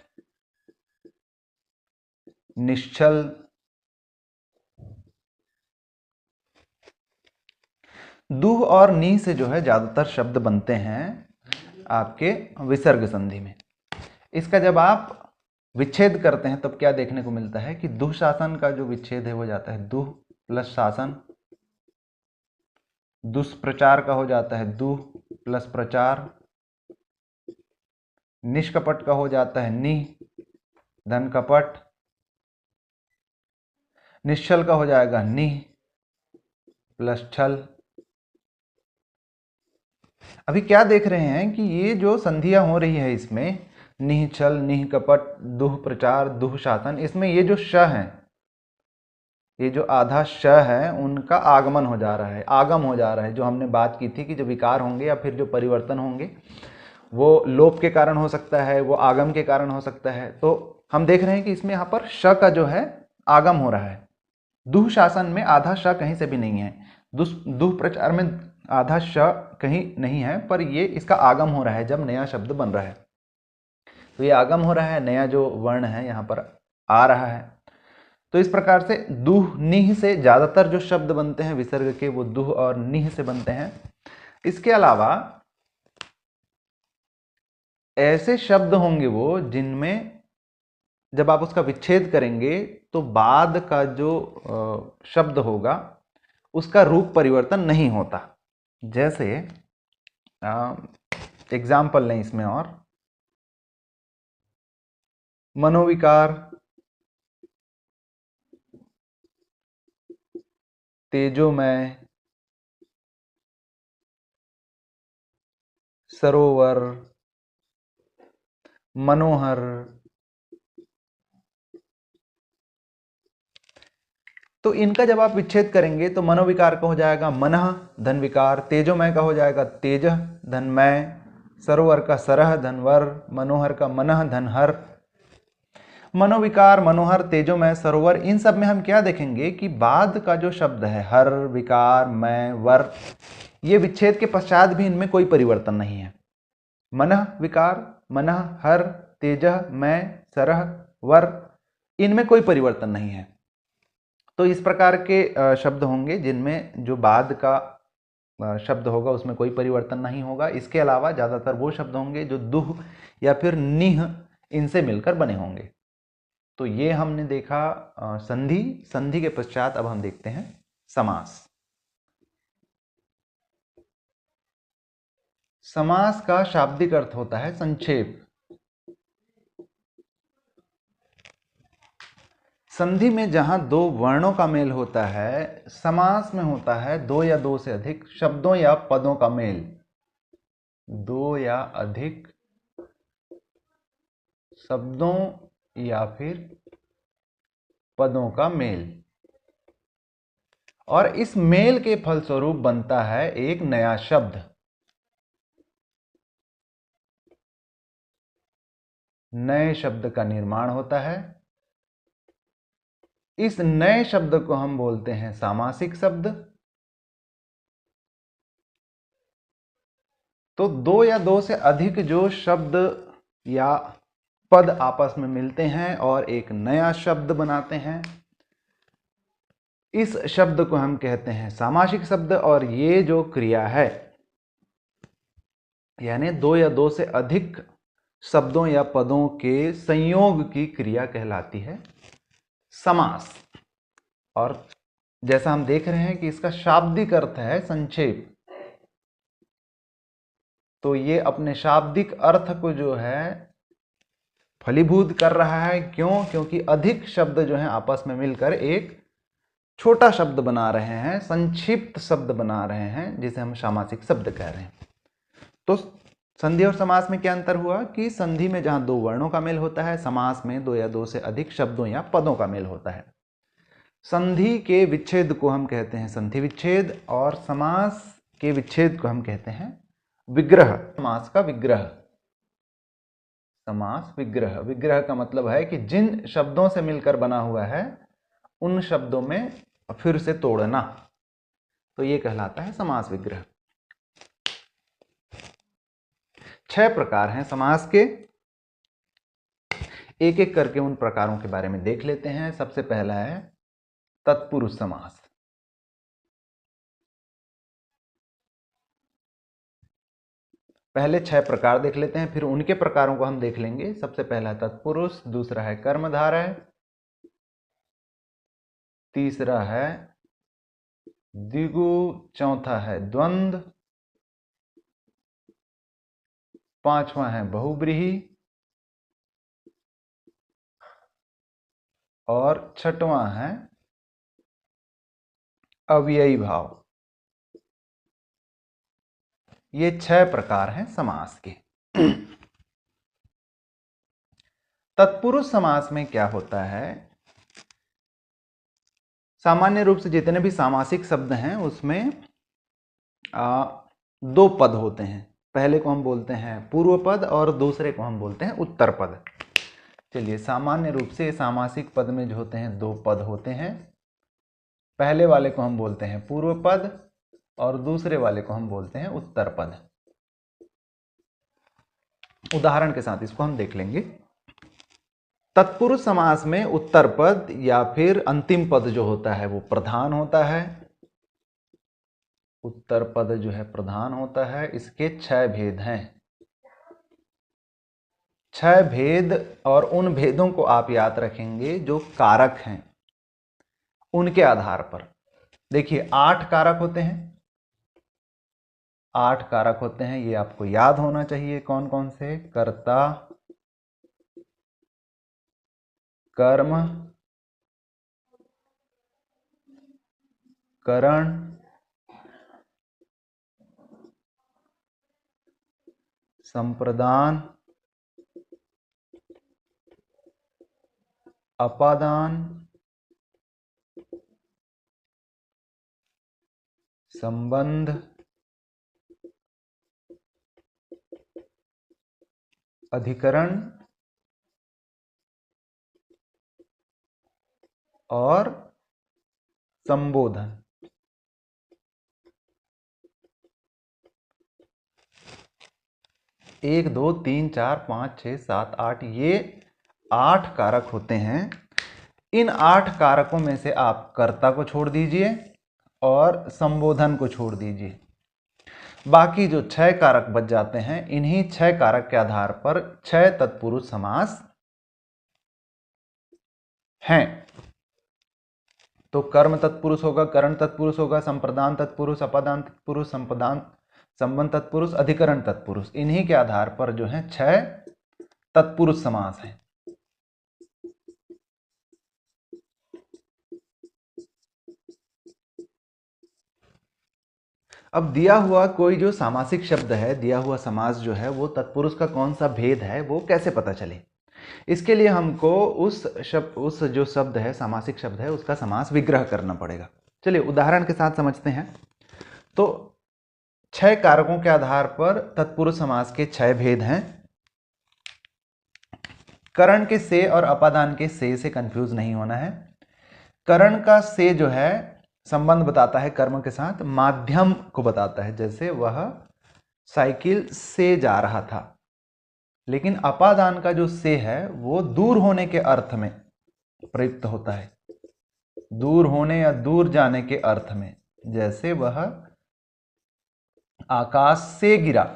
निश्चल। दुह और नी से जो है ज्यादातर शब्द बनते हैं आपके विसर्ग संधि में। इसका जब आप विच्छेद करते हैं तब क्या देखने को मिलता है कि दुशासन का जो विच्छेद है वो जाता है दुह प्लस शासन, दुष्प्रचार का हो जाता है दुह प्लस प्रचार, निष्कपट का हो जाता है नि धन कपट, निश्चल का हो जाएगा नि प्लस छल। अभी क्या देख रहे हैं कि ये जो संधियां हो रही है इसमें निह छल, निह कपट, दुह प्रचार, दुह शासन, इसमें ये जो श हैं, ये जो आधा श है उनका आगमन हो जा रहा है, आगम हो जा रहा है। जो हमने बात की थी कि जो विकार होंगे या फिर जो परिवर्तन होंगे वो लोप के कारण हो सकता है, वो आगम के कारण हो सकता है। तो हम देख रहे हैं कि इसमें यहाँ पर श का जो है आगम हो रहा है। दुह शासन में आधा श कहीं से भी नहीं है, दुह प्रचार में आधा श कहीं नहीं है, पर ये इसका आगम हो रहा है जब नया शब्द बन रहा है। तो ये आगम हो रहा है, नया जो वर्ण है यहाँ पर आ रहा है। तो इस प्रकार से दुह निह से ज्यादातर जो शब्द बनते हैं विसर्ग के वो दुह और निह से बनते हैं। इसके अलावा ऐसे शब्द होंगे वो जिनमें जब आप उसका विच्छेद करेंगे तो बाद का जो शब्द होगा उसका रूप परिवर्तन नहीं होता। जैसे एग्जाम्पल लें इसमें, और मनोविकार, तेजोमय, सरोवर, मनोहर। तो इनका जब आप विच्छेद करेंगे तो मनोविकार का हो जाएगा मनः धन विकार, तेजोमय का हो जाएगा तेज धनमय, सरोवर का सरह धनवर, मनोहर का मनः धनहर। मनोविकार, मनोहर, तेजोमय, सरोवर, इन सब में हम क्या देखेंगे कि बाद का जो शब्द है हर, विकार, मय, वर, ये विच्छेद के पश्चात भी इनमें कोई परिवर्तन नहीं है। मनः विकार, मनः हर, तेजः मय, सरह वर, इनमें कोई परिवर्तन नहीं है। तो इस प्रकार के शब्द होंगे जिनमें जो बाद का शब्द होगा उसमें कोई परिवर्तन नहीं होगा। इसके अलावा ज़्यादातर वो शब्द होंगे जो दुह या फिर निह इनसे मिलकर बने होंगे। तो ये हमने देखा संधि। संधि के पश्चात अब हम देखते हैं समास। समास का शाब्दिक अर्थ होता है संक्षेप। संधि में जहां दो वर्णों का मेल होता है, समास में होता है दो या दो से अधिक शब्दों या पदों का मेल। दो या अधिक शब्दों या फिर पदों का मेल, और इस मेल के फलस्वरूप बनता है एक नया शब्द। नए शब्द का निर्माण होता है। इस नए शब्द को हम बोलते हैं सामासिक शब्द। तो दो या दो से अधिक जो शब्द या पद आपस में मिलते हैं और एक नया शब्द बनाते हैं, इस शब्द को हम कहते हैं सामासिक शब्द। और ये जो क्रिया है, यानी दो या दो से अधिक शब्दों या पदों के संयोग की क्रिया कहलाती है समास। और जैसा हम देख रहे हैं कि इसका शाब्दिक अर्थ है संक्षेप, तो ये अपने शाब्दिक अर्थ को जो है फलीभूत कर रहा है। क्यों? क्योंकि अधिक शब्द जो हैं आपस में मिलकर एक छोटा शब्द बना रहे हैं, संक्षिप्त शब्द बना रहे हैं, जिसे हम सामासिक शब्द कह रहे हैं। तो संधि और समास में क्या अंतर हुआ कि संधि में जहां दो वर्णों का मेल होता है, समास में दो या दो से अधिक शब्दों या पदों का मेल होता है। संधि के विच्छेद को हम कहते हैं संधि विच्छेद, और समास के विच्छेद को हम कहते हैं विग्रह। समास का विग्रह, समास विग्रह। विग्रह का मतलब है कि जिन शब्दों से मिलकर बना हुआ है उन शब्दों में फिर से तोड़ना, तो ये कहलाता है समास विग्रह। 6 प्रकार हैं समास के। एक एक करके उन प्रकारों के बारे में देख लेते हैं। सबसे पहला है तत्पुरुष समास। पहले 6 प्रकार देख लेते हैं, फिर उनके प्रकारों को हम देख लेंगे। सबसे पहला है तत्पुरुष, दूसरा है कर्मधारय, तीसरा है द्विगु, चौथा है द्वंद्व, पांचवा है बहुब्रीहि, और छठवां है अव्ययी भाव। ये 6 प्रकार हैं समास के। तत्पुरुष समास में क्या होता है, सामान्य रूप से जितने भी सामासिक शब्द हैं उसमें दो पद होते हैं। पहले को हम बोलते हैं पूर्व पद और दूसरे को हम बोलते हैं उत्तर पद। चलिए, सामान्य रूप से सामासिक पद में जो होते हैं दो पद होते हैं। पहले वाले को हम बोलते हैं पूर्व पद और दूसरे वाले को हम बोलते हैं उत्तर पद। उदाहरण के साथ इसको हम देख लेंगे। तत्पुरुष समास में उत्तर पद या फिर अंतिम पद जो होता है वो प्रधान होता है। उत्तर पद जो है प्रधान होता है। इसके 6 भेद हैं। 6 भेद, और उन भेदों को आप याद रखेंगे जो कारक हैं उनके आधार पर। देखिए 8 कारक होते हैं। 8 कारक होते हैं, ये आपको याद होना चाहिए। कौन कौन से? कर्ता, कर्म, करण, संप्रदान, अपादान, संबंध, अधिकरण और संबोधन। 1 2 3 4 5 6 7 8, ये 8 कारक होते हैं। इन 8 कारकों में से आप कर्ता को छोड़ दीजिए और संबोधन को छोड़ दीजिए। बाकी जो 6 कारक बच जाते हैं, इन्हीं 6 कारक के आधार पर 6 तत्पुरुष समास हैं। तो कर्म तत्पुरुष होगा, करण तत्पुरुष होगा, संप्रदान तत्पुरुष, अपादान तत्पुरुष, संपदान, संबंध तत्पुरुष, अधिकरण तत्पुरुष। इन्हीं के आधार पर जो है 6 तत्पुरुष समास हैं। अब दिया हुआ कोई जो सामासिक शब्द है, दिया हुआ समास जो है, वो तत्पुरुष का कौन सा भेद है वो कैसे पता चले? इसके लिए हमको उस जो शब्द है, सामासिक शब्द है, उसका समास विग्रह करना पड़ेगा। चलिए उदाहरण के साथ समझते हैं। तो 6 कारकों के आधार पर तत्पुरुष समास के 6 भेद हैं। करण के से और अपादान के से कंफ्यूज नहीं होना है। करण का से जो है संबंध बताता है कर्म के साथ, माध्यम को बताता है, जैसे वह साइकिल से जा रहा था। लेकिन अपादान का जो से है वो दूर होने के अर्थ में प्रयुक्त होता है, दूर होने या दूर जाने के अर्थ में। जैसे वह आकाश से गिरा,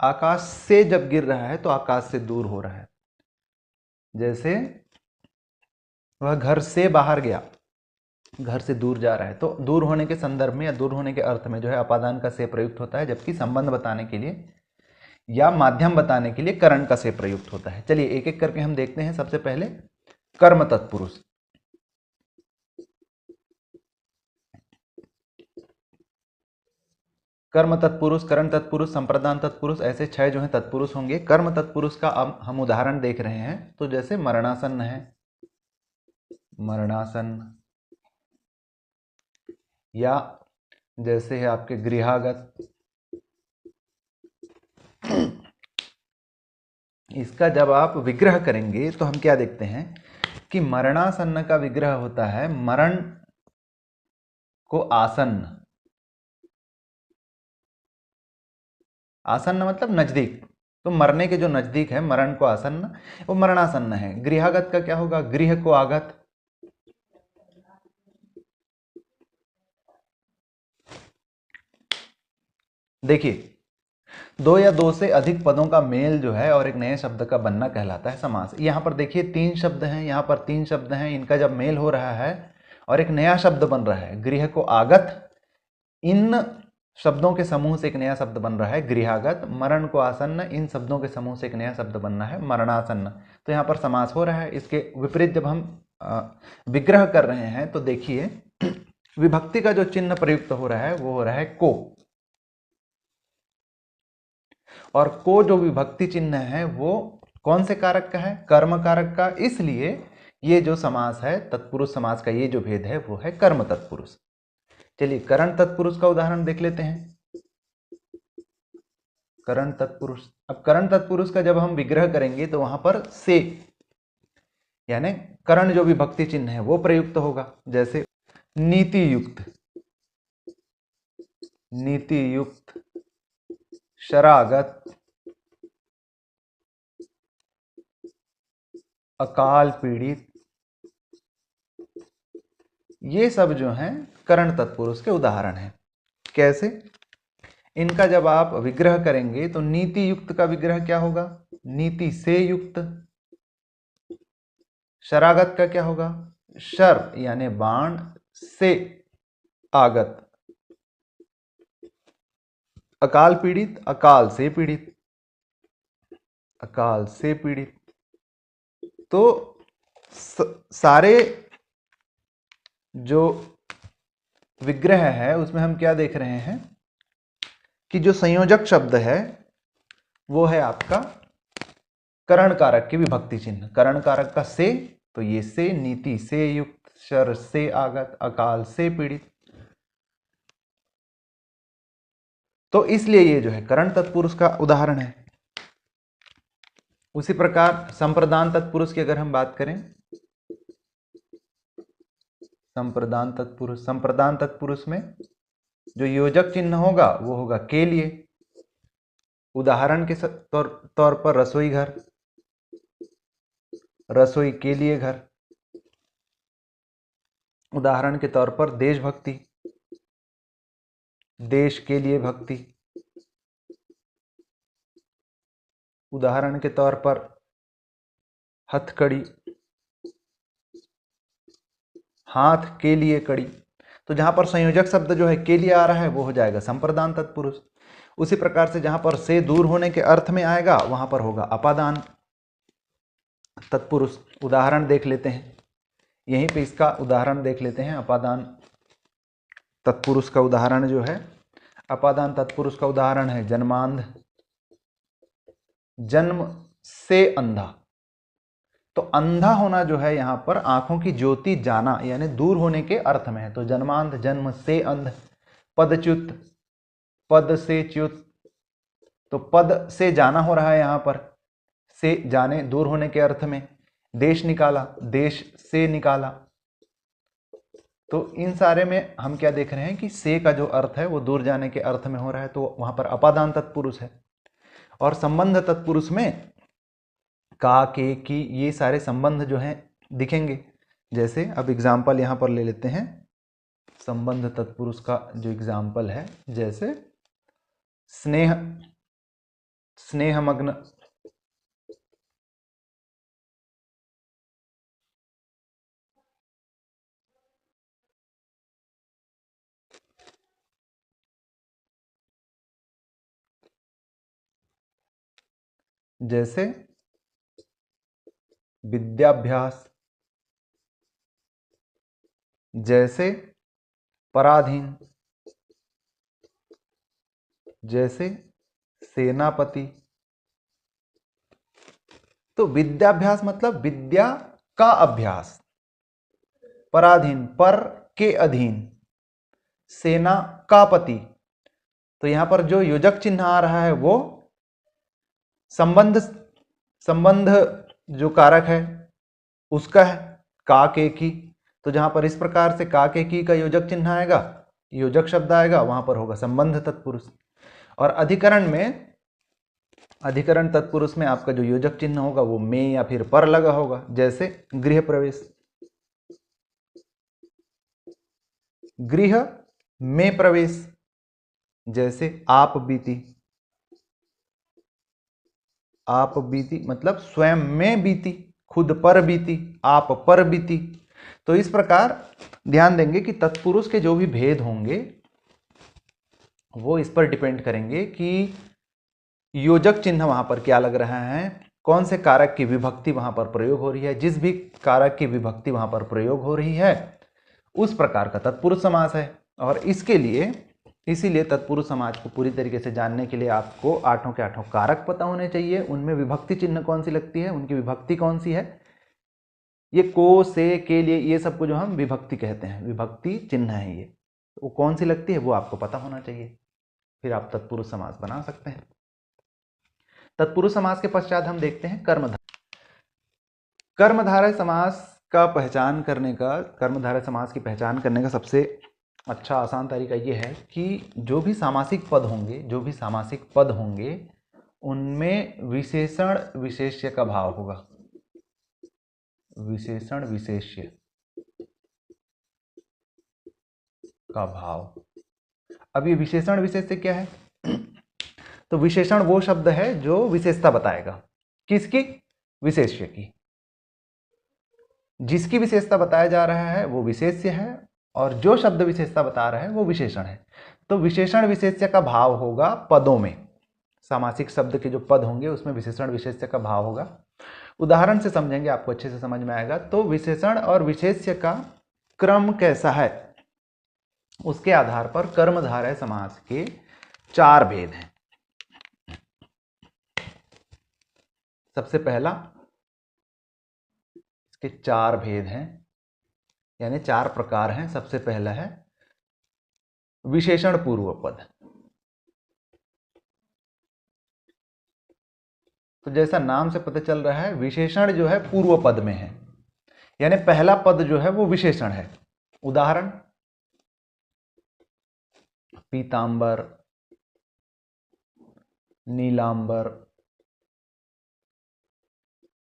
आकाश से जब गिर रहा है तो आकाश से दूर हो रहा है। जैसे वह घर से बाहर गया, घर से दूर जा रहा है। तो दूर होने के संदर्भ में या दूर होने के अर्थ में जो है अपादान का से प्रयुक्त होता है, जबकि संबंध बताने के लिए या माध्यम बताने के लिए करण का से प्रयुक्त होता है। चलिए एक एक करके हम देखते हैं। सबसे पहले कर्म तत्पुरुष। कर्म तत्पुरुष, करण तत्पुरुष, संप्रदान तत्पुरुष, ऐसे 6 जो है तत्पुरुष होंगे। कर्म तत्पुरुष का अब हम उदाहरण देख रहे हैं। तो जैसे मरणासन्न है, मरणासन्न, या जैसे है आपके गृहागत। इसका जब आप विग्रह करेंगे तो हम क्या देखते हैं कि मरणासन्न का विग्रह होता है मरण को आसन्न। आसन्न मतलब नजदीक, तो मरने के जो नजदीक है, मरण को आसन्न, वो मरणासन्न है। गृहागत का क्या होगा? गृह को आगत। देखिए 2 या 2 से अधिक पदों का मेल जो है और एक नए शब्द का बनना कहलाता है समास। यहाँ पर देखिए 3 शब्द हैं, यहाँ पर 3 शब्द हैं, इनका जब मेल हो रहा है और एक नया शब्द बन रहा है, गृह को आगत, इन शब्दों के समूह से एक नया शब्द बन रहा है गृहागत। मरण को आसन्न, इन शब्दों के समूह से एक नया शब्द बनना है मरणासन्न। तो यहाँ पर समास हो रहा है। इसके विपरीत जब हम विग्रह कर रहे हैं तो देखिए विभक्ति का जो चिन्ह प्रयुक्त हो रहा है वो हो रहा है को, और को जो विभक्ति चिन्ह है वो कौन से कारक का है? कर्म कारक का। इसलिए ये जो समास है तत्पुरुष समास का, ये जो भेद है वो है कर्म तत्पुरुष। चलिए करण तत्पुरुष का उदाहरण देख लेते हैं। करण तत्पुरुष, अब करण तत्पुरुष का जब हम विग्रह करेंगे तो वहां पर से यानी करण जो विभक्ति चिन्ह है वो प्रयुक्त होगा। जैसे नीति युक्त, नीति युक्त, शरागत, अकाल पीड़ित, ये सब जो हैं करण तत्पुरुष के उदाहरण हैं। कैसे? इनका जब आप विग्रह करेंगे तो नीति युक्त का विग्रह क्या होगा? नीति से युक्त। शरागत का क्या होगा? शर यानी बाण से आगत। अकाल पीड़ित, अकाल से पीड़ित, अकाल से पीड़ित। तो सारे जो विग्रह है उसमें हम क्या देख रहे हैं कि जो संयोजक शब्द है वो है आपका करण कारक की विभक्ति चिन्ह। करण कारक का से, तो ये से, नीति से युक्त, शर से आगत, अकाल से पीड़ित। तो इसलिए ये जो है करण तत्पुरुष का उदाहरण है। उसी प्रकार संप्रदान तत्पुरुष की अगर हम बात करें, संप्रदान तत्पुरुष, संप्रदान तत्पुरुष में जो योजक चिन्ह होगा वो होगा के लिए। उदाहरण के तौर पर रसोई घर, रसोई के लिए घर। उदाहरण के तौर पर देशभक्ति, देश के लिए भक्ति। उदाहरण के तौर पर हथकड़ी, हाथ के लिए कड़ी। तो जहां पर संयोजक शब्द जो है के लिए आ रहा है वो हो जाएगा संप्रदान तत्पुरुष। उसी प्रकार से जहां पर से दूर होने के अर्थ में आएगा वहां पर होगा अपादान तत्पुरुष। उदाहरण देख लेते हैं, यहीं पे इसका उदाहरण देख लेते हैं। अपादान तत्पुरुष का उदाहरण जो है, अपादान तत्पुरुष का उदाहरण है जन्मांध, जन्म से अंधा। तो अंधा होना जो है यहां पर आंखों की ज्योति जाना यानी दूर होने के अर्थ में है। तो जन्मांध, जन्म से अंध। पदच्युत, पद से च्युत। तो पद से जाना हो रहा है यहां पर, से जाने, दूर होने के अर्थ में। देश निकाला, देश से निकाला। तो इन सारे में हम क्या देख रहे हैं कि से का जो अर्थ है वो दूर जाने के अर्थ में हो रहा है, तो वहां पर अपादान तत्पुरुष है। और संबंध तत्पुरुष में का, के, की, ये सारे संबंध जो हैं दिखेंगे। जैसे अब एग्जाम्पल यहां पर ले लेते हैं संबंध तत्पुरुष का जो एग्जाम्पल है, जैसे स्नेह, स्नेहमग्न, जैसे विद्याभ्यास, जैसे पराधीन, जैसे सेनापति। तो विद्याभ्यास मतलब विद्या का अभ्यास, पराधीन पर के अधीन, सेना का पति। तो यहां पर जो योजक चिन्ह आ रहा है वो संबंध, संबंध जो कारक है उसका है, का, के, की। तो जहां पर इस प्रकार से का, के, की का योजक चिन्ह आएगा, योजक शब्द आएगा, वहां पर होगा संबंध तत्पुरुष। और अधिकरण में, अधिकरण तत्पुरुष में आपका जो योजक चिन्ह होगा वो में या फिर पर लगा होगा। जैसे गृह प्रवेश, गृह में प्रवेश। जैसे आप बीती, आप बीती मतलब स्वयं में बीती, खुद पर बीती, आप पर बीती। तो इस प्रकार ध्यान देंगे कि तत्पुरुष के जो भी भेद होंगे वो इस पर डिपेंड करेंगे कि योजक चिन्ह वहां पर क्या लग रहा है, कौन से कारक की विभक्ति वहां पर प्रयोग हो रही है। जिस भी कारक की विभक्ति वहां पर प्रयोग हो रही है उस प्रकार का तत्पुरुष समास है। और इसके लिए इसीलिए तत्पुरुष समाज को पूरी तरीके से जानने के लिए आपको आठों के आठों कारक पता होने चाहिए, उनमें विभक्ति चिन्ह कौन सी लगती है, उनकी विभक्ति कौन सी है, ये को, से, के लिए, ये सबको जो हम विभक्ति कहते हैं, विभक्ति चिन्ह है ये, वो कौन सी लगती है वो आपको पता होना चाहिए, फिर आप तत्पुरुष समास बना सकते हैं। तत्पुरुष समास के पश्चात हम देखते हैं कर्मधारय। कर्मधारय समास का पहचान करने का, कर्मधारय समास की पहचान करने का सबसे अच्छा आसान तरीका ये है कि जो भी सामासिक पद होंगे उनमें विशेषण विशेष्य का भाव होगा, विशेषण विशेष्य का भाव। अब ये विशेषण विशेष्य क्या है? तो विशेषण वो शब्द है जो विशेषता बताएगा, किसकी? विशेष्य की। जिसकी विशेषता बताया जा रहा है वो विशेष्य है और जो शब्द विशेषता बता रहा है वो विशेषण है। तो विशेषण विशेष्य का भाव होगा पदों में, सामासिक शब्द के जो पद होंगे उसमें विशेषण विशेष्य का भाव होगा। उदाहरण से समझेंगे, आपको अच्छे से समझ में आएगा। तो विशेषण और विशेष्य का क्रम कैसा है, उसके आधार पर कर्मधारय समास के 4 भेद हैं। सबसे पहला, इसके 4 भेद हैं, यानी 4 प्रकार हैं। सबसे पहला है विशेषण पूर्व पद। तो जैसा नाम से पता चल रहा है, विशेषण जो है पूर्व पद में है, यानी पहला पद जो है वो विशेषण है। उदाहरण, पीतांबर, नीलांबर,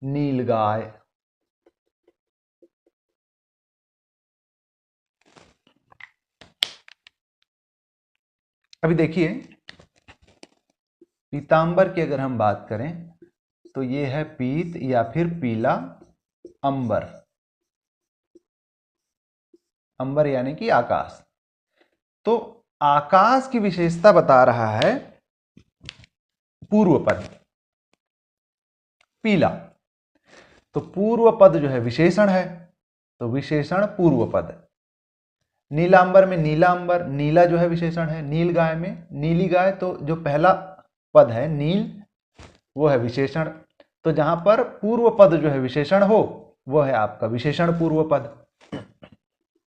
नीलगाय, अभी देखिए पीतांबर की अगर हम बात करें तो ये है पीत या फिर पीला अंबर, अंबर यानी कि आकाश। तो आकाश की विशेषता बता रहा है पूर्व पद पीला, तो पूर्व पद जो है विशेषण है, तो विशेषण पूर्व पद। नीलांबर में नीलांबर, नीला जो है विशेषण है। नीलगाय में नीली गाय, तो जो पहला पद है नील वो है विशेषण। तो जहां पर पूर्व पद जो है विशेषण हो वो है आपका विशेषण पूर्व पद।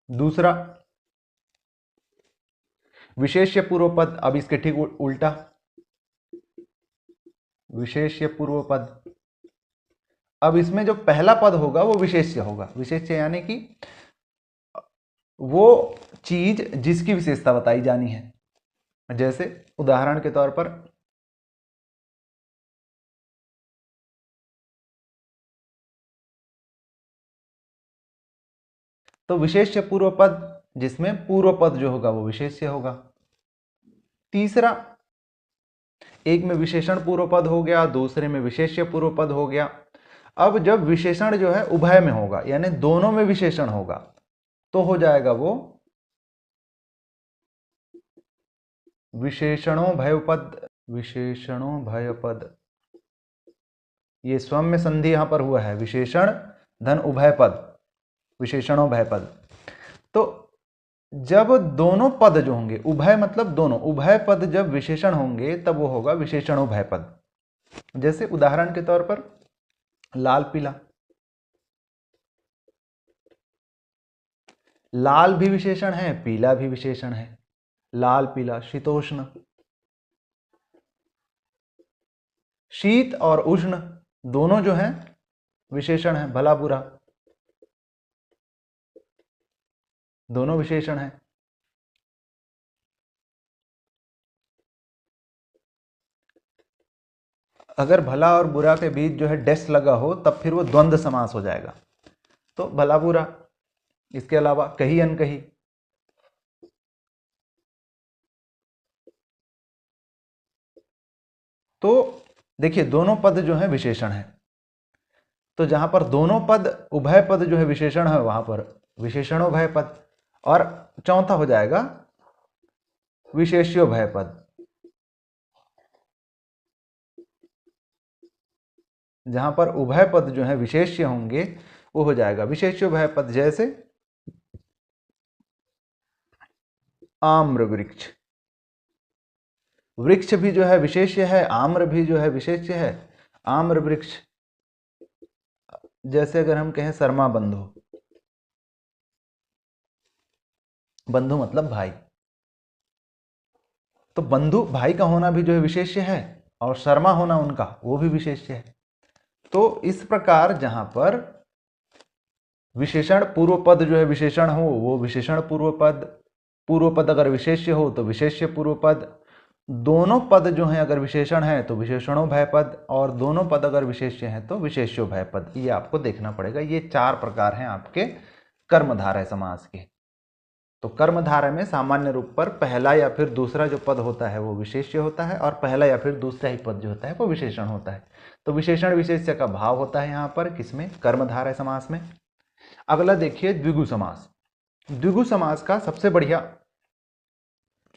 दूसरा, विशेष्य पूर्व पद। अब इसके ठीक उल्टा, विशेष्य पूर्व पद। अब इसमें जो पहला पद होगा वो विशेष्य होगा। विशेष्य यानी कि वो चीज जिसकी विशेषता बताई जानी है। जैसे उदाहरण के तौर पर तो विशेष्य पूर्व पद, जिसमें पूर्व पद जो होगा वो विशेष्य होगा। तीसरा, एक में विशेषण पूर्व पद हो गया, दूसरे में विशेष्य पूर्व पद हो गया। अब जब विशेषण जो है उभय में होगा, यानी दोनों में विशेषण होगा, तो हो जाएगा वो विशेषणोभय पद। विशेषणोभय पद, ये स्वम में संधि यहां पर हुआ है, विशेषण धन उभय पद, विशेषणोभय पद। तो जब दोनों पद जो होंगे, उभय मतलब दोनों, उभय पद जब विशेषण होंगे तब वो होगा विशेषणोभय पद। जैसे उदाहरण के तौर पर लाल पीला, लाल भी विशेषण है, पीला भी विशेषण है। लाल पीला। शीतोष्ण, शीत और उष्ण दोनों जो हैं विशेषण है। भला बुरा दोनों विशेषण है। अगर भला और बुरा के बीच जो है डैश लगा हो तब फिर वो द्वंद्व समास हो जाएगा। तो भला बुरा, इसके अलावा कही अनकही। तो देखिए दोनों पद जो है विशेषण है, तो जहां पर दोनों पद उभय पद जो है विशेषण है वहां पर विशेषणोभय पद। और चौथा हो जाएगा विशेष्योभय पद, जहां पर उभय पद जो है विशेष्य होंगे वो हो जाएगा विशेष्योभय पद। जैसे आम्र वृक्ष, वृक्ष भी जो है विशेष्य है, आम्र भी जो है विशेष्य है। आम्र वृक्ष, जैसे अगर हम कहें शर्मा बंधु, बंधु मतलब भाई, तो बंधु भाई का होना भी जो है विशेष्य है, और शर्मा होना उनका वो भी विशेष्य है। तो इस प्रकार जहां पर विशेषण पूर्व पद जो है विशेषण हो वो विशेषण पूर्व पद, पूर्व पद अगर विशेष्य हो तो विशेष्य पूर्व पद, दोनों पद जो हैं अगर विशेषण है तो विशेषणोभय पद, और दोनों पद अगर विशेष्य हैं तो विशेष्योभय पद। ये आपको देखना पड़ेगा। ये 4 प्रकार हैं आपके कर्मधारय समास के। तो कर्मधारय में सामान्य रूप पर पहला या फिर दूसरा जो पद होता है वो विशेष्य होता है, और पहला या फिर दूसरा ही पद जो होता है वो विशेषण होता है। तो विशेषण विशेष्य का भाव होता है यहाँ पर किसमें, कर्मधारय समास में। अगला देखिए द्विगु समास। द्विगु समास का सबसे बढ़िया,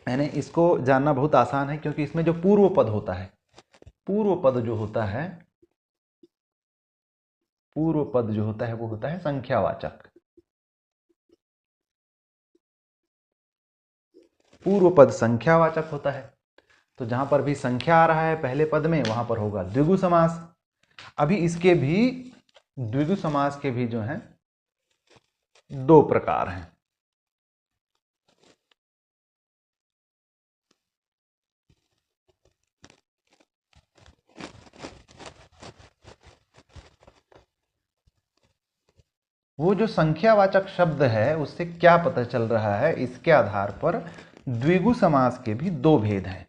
यानी इसको जानना बहुत आसान है, क्योंकि इसमें जो पूर्व पद होता है, पूर्व पद जो होता है, पूर्व पद जो होता है वो होता है संख्यावाचक। पूर्व पद संख्यावाचक होता है। तो जहां पर भी संख्या आ रहा है पहले पद में वहां पर होगा द्विगु समास। अभी इसके भी द्विगु समास के भी जो हैं 2 प्रकार हैं। वो जो संख्यावाचक शब्द है उससे क्या पता चल रहा है, इसके आधार पर द्विगु समास के भी 2 भेद हैं।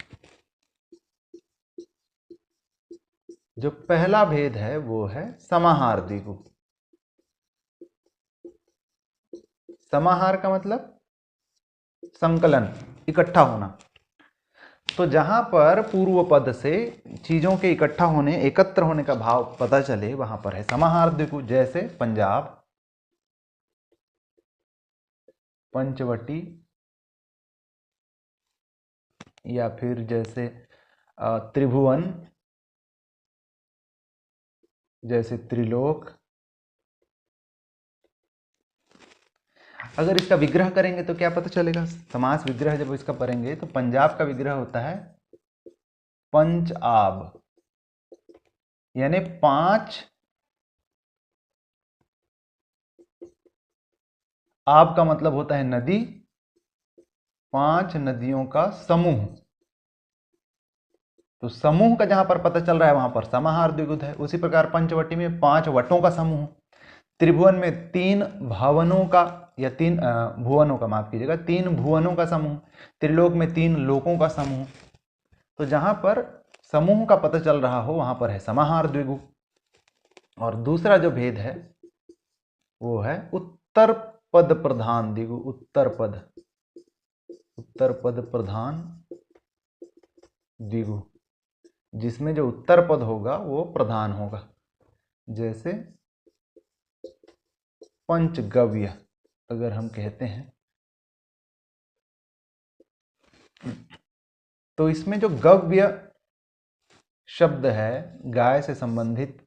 जो पहला भेद है वो है समाहार द्विगु। समाहार का मतलब संकलन, इकट्ठा होना। तो जहां पर पूर्व पद से चीजों के इकट्ठा होने, एकत्र होने का भाव पता चले वहां पर है समाहार द्विगु। जैसे पंजाब, पंचवटी, या फिर जैसे त्रिभुवन, जैसे त्रिलोक। अगर इसका विग्रह करेंगे तो क्या पता चलेगा, समास विग्रह जब इसका करेंगे तो पंजाब का विग्रह होता है पंच आब, यानी 5 आब का मतलब होता है नदी, 5 नदियों का समूह। तो समूह का जहां पर पता चल रहा है वहां पर समाहार द्विगुद है। उसी प्रकार पंचवटी में 5 वटों का समूह, त्रिभुवन में 3 भवनों का, या 3 भुवनों का, माफ कीजिएगा, 3 भुवनों का समूह, त्रिलोक में 3 लोकों का समूह। तो जहां पर समूह का पता चल रहा हो वहां पर है समाहार द्विगु। और दूसरा जो भेद है वो है उत्तर पद प्रधान द्विगु। उत्तर पद, उत्तर पद प्रधान द्विगु, जिसमें जो उत्तर पद होगा वो प्रधान होगा। जैसे पंचगव्य अगर हम कहते हैं, तो इसमें जो गव्य शब्द है, गाय से संबंधित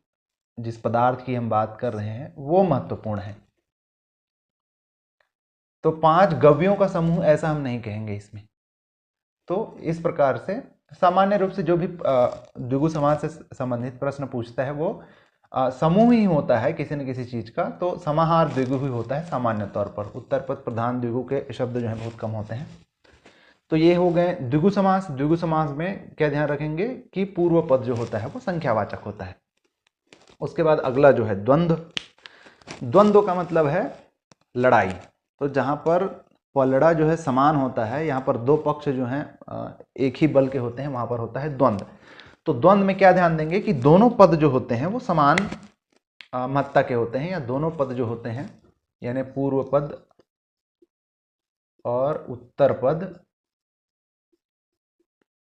जिस पदार्थ की हम बात कर रहे हैं वो महत्वपूर्ण है। तो 5 गव्यों का समूह ऐसा हम नहीं कहेंगे इसमें। तो इस प्रकार से सामान्य रूप से जो भी द्विगु समास से संबंधित प्रश्न पूछता है वो समूह ही होता है किसी न किसी चीज का। तो समाहार द्विगु ही होता है सामान्य तौर पर। उत्तर पद प्रधान द्विगु के शब्द जो है बहुत कम होते हैं। तो ये हो गए द्विगु समास। द्विगु समास में क्या ध्यान रखेंगे कि पूर्व पद जो होता है वो संख्यावाचक होता है। उसके बाद अगला जो है द्वंद्व। द्वंद्व का मतलब है लड़ाई। तो जहां पर पलड़ा जो है समान होता है, यहाँ पर 2 पक्ष जो हैं एक ही बल के होते हैं, वहां पर होता है द्वंद्व। तो द्वंद्व में क्या ध्यान देंगे कि दोनों पद जो होते हैं वो समान महत्ता के होते हैं, या दोनों पद जो होते हैं यानी पूर्व पद और उत्तर पद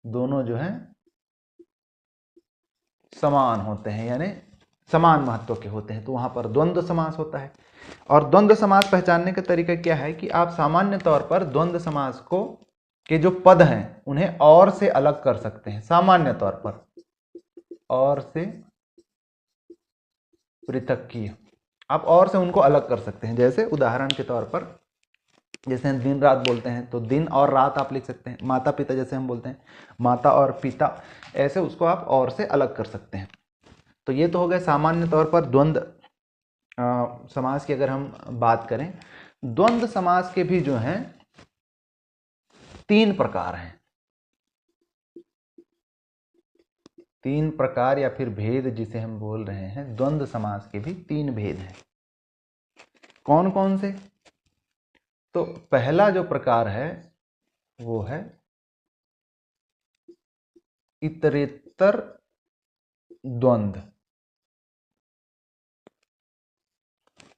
दोनों जो हैं समान होते हैं, यानी समान महत्व के होते हैं। तो वहां पर द्वंद्व समास होता है। और द्वंद्व समास पहचानने का तरीका क्या है कि आप सामान्य तौर पर द्वंद्व समास को के जो पद हैं उन्हें और से अलग कर सकते हैं। सामान्य तौर पर और से पृथक किए, आप और से उनको अलग कर सकते हैं। जैसे उदाहरण के तौर पर जैसे हम दिन रात बोलते हैं तो दिन और रात आप लिख सकते हैं। माता पिता जैसे हम बोलते हैं माता और पिता, ऐसे उसको आप और से अलग कर सकते हैं। तो ये तो हो गए सामान्य तौर पर द्वंद्व समास की अगर हम बात करें। द्वंद्व समास के भी जो हैं 3 प्रकार हैं। 3 प्रकार या फिर भेद जिसे हम बोल रहे हैं, द्वंद्व समास के भी 3 भेद हैं। कौन कौन से? तो पहला जो प्रकार है वो है इतरेत्तर द्वंद्व।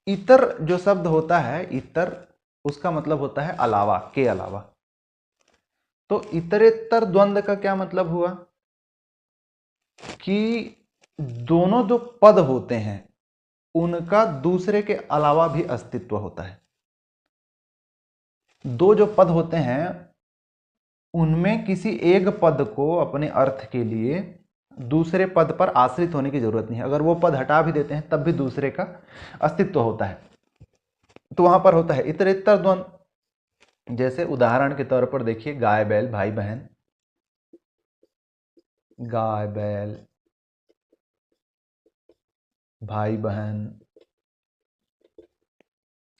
इतर जो शब्द होता है, इतर, उसका मतलब होता है अलावा, के अलावा। तो इतरेत्तर द्वंद्व का क्या मतलब हुआ कि दोनों जो पद होते हैं उनका दूसरे के अलावा भी अस्तित्व होता है। दो जो पद होते हैं उनमें किसी एक पद को अपने अर्थ के लिए दूसरे पद पर आश्रित होने की जरूरत नहीं है। अगर वो पद हटा भी देते हैं तब भी दूसरे का अस्तित्व होता है, तो वहां पर होता है इतरेत्तर द्वंद्व। जैसे उदाहरण के तौर पर देखिए, गाय बैल भाई बहन, गाय बैल भाई बहन,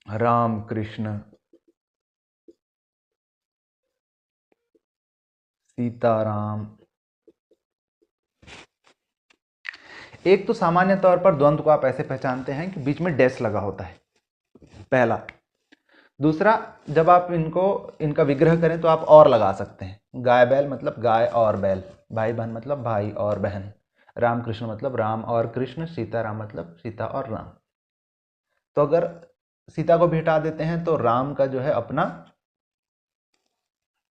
राम कृष्ण, सीताराम। एक तो सामान्य तौर पर द्वंद्व को आप ऐसे पहचानते हैं कि बीच में डैश लगा होता है, पहला। दूसरा, जब आप इनका विग्रह करें तो आप और लगा सकते हैं। गाय बैल मतलब गाय और बैल, भाई बहन मतलब भाई और बहन, राम कृष्ण मतलब राम और कृष्ण, सीताराम मतलब सीता और राम। तो अगर सीता को भी हटा देते हैं तो राम का जो है अपना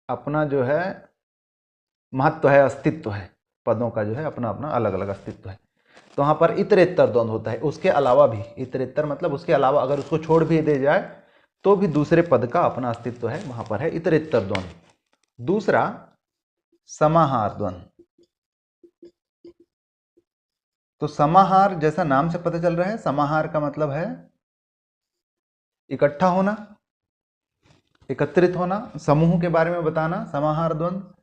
अपना जो है महत्व है, अस्तित्व है। पदों का जो है अपना अपना अलग अलग अस्तित्व है। तो वहां पर इतरेत्तर द्वंद्व होता है। उसके अलावा भी, इतरेत्तर मतलब उसके अलावा, अगर उसको छोड़ भी दे जाए तो भी दूसरे पद का अपना अस्तित्व है, वहां पर है इतरेत्तर द्वंद्व। दूसरा, समाहार द्वंद्व। तो समाहार जैसा नाम से पता चल रहा है, समाहार का मतलब है इकट्ठा होना, एकत्रित होना, समूह के बारे में बताना, समाहार द्वंद्व।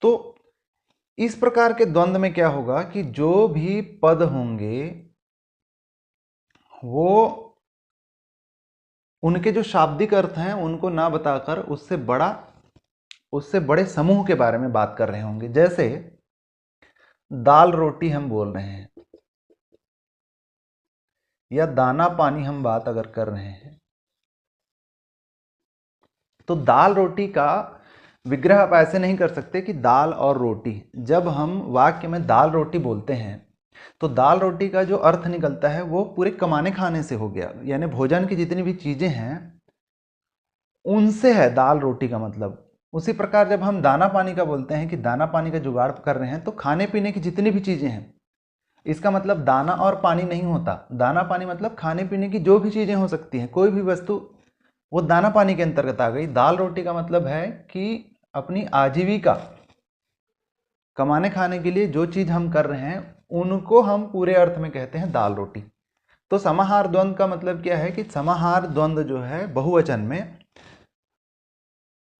तो इस प्रकार के द्वंद्व में क्या होगा कि जो भी पद होंगे वो उनके जो शाब्दिक अर्थ हैं उनको ना बताकर उससे बड़े समूह के बारे में बात कर रहे होंगे। जैसे दाल रोटी हम बोल रहे हैं या दाना पानी हम बात अगर कर रहे हैं, तो दाल रोटी का विग्रह आप ऐसे नहीं कर सकते कि दाल और रोटी। जब हम वाक्य में दाल रोटी बोलते हैं तो दाल रोटी का जो अर्थ निकलता है वो पूरे कमाने खाने से हो गया, यानी भोजन की जितनी भी चीजें हैं उनसे है दाल रोटी का मतलब। उसी प्रकार जब हम दाना पानी का बोलते हैं कि दाना पानी का जुगाड़ कर रहे हैं, तो खाने पीने की जितनी भी चीजें हैं, इसका मतलब दाना और पानी नहीं होता। दाना पानी मतलब खाने पीने की जो भी चीजें हो सकती हैं, कोई भी वस्तु, वो दाना पानी के अंतर्गत आ गई। दाल रोटी का मतलब है कि अपनी आजीविका, कमाने खाने के लिए जो चीज हम कर रहे हैं उनको हम पूरे अर्थ में कहते हैं दाल रोटी। तो समाहार द्वंद्व का मतलब क्या है कि समाहार द्वंद्व जो है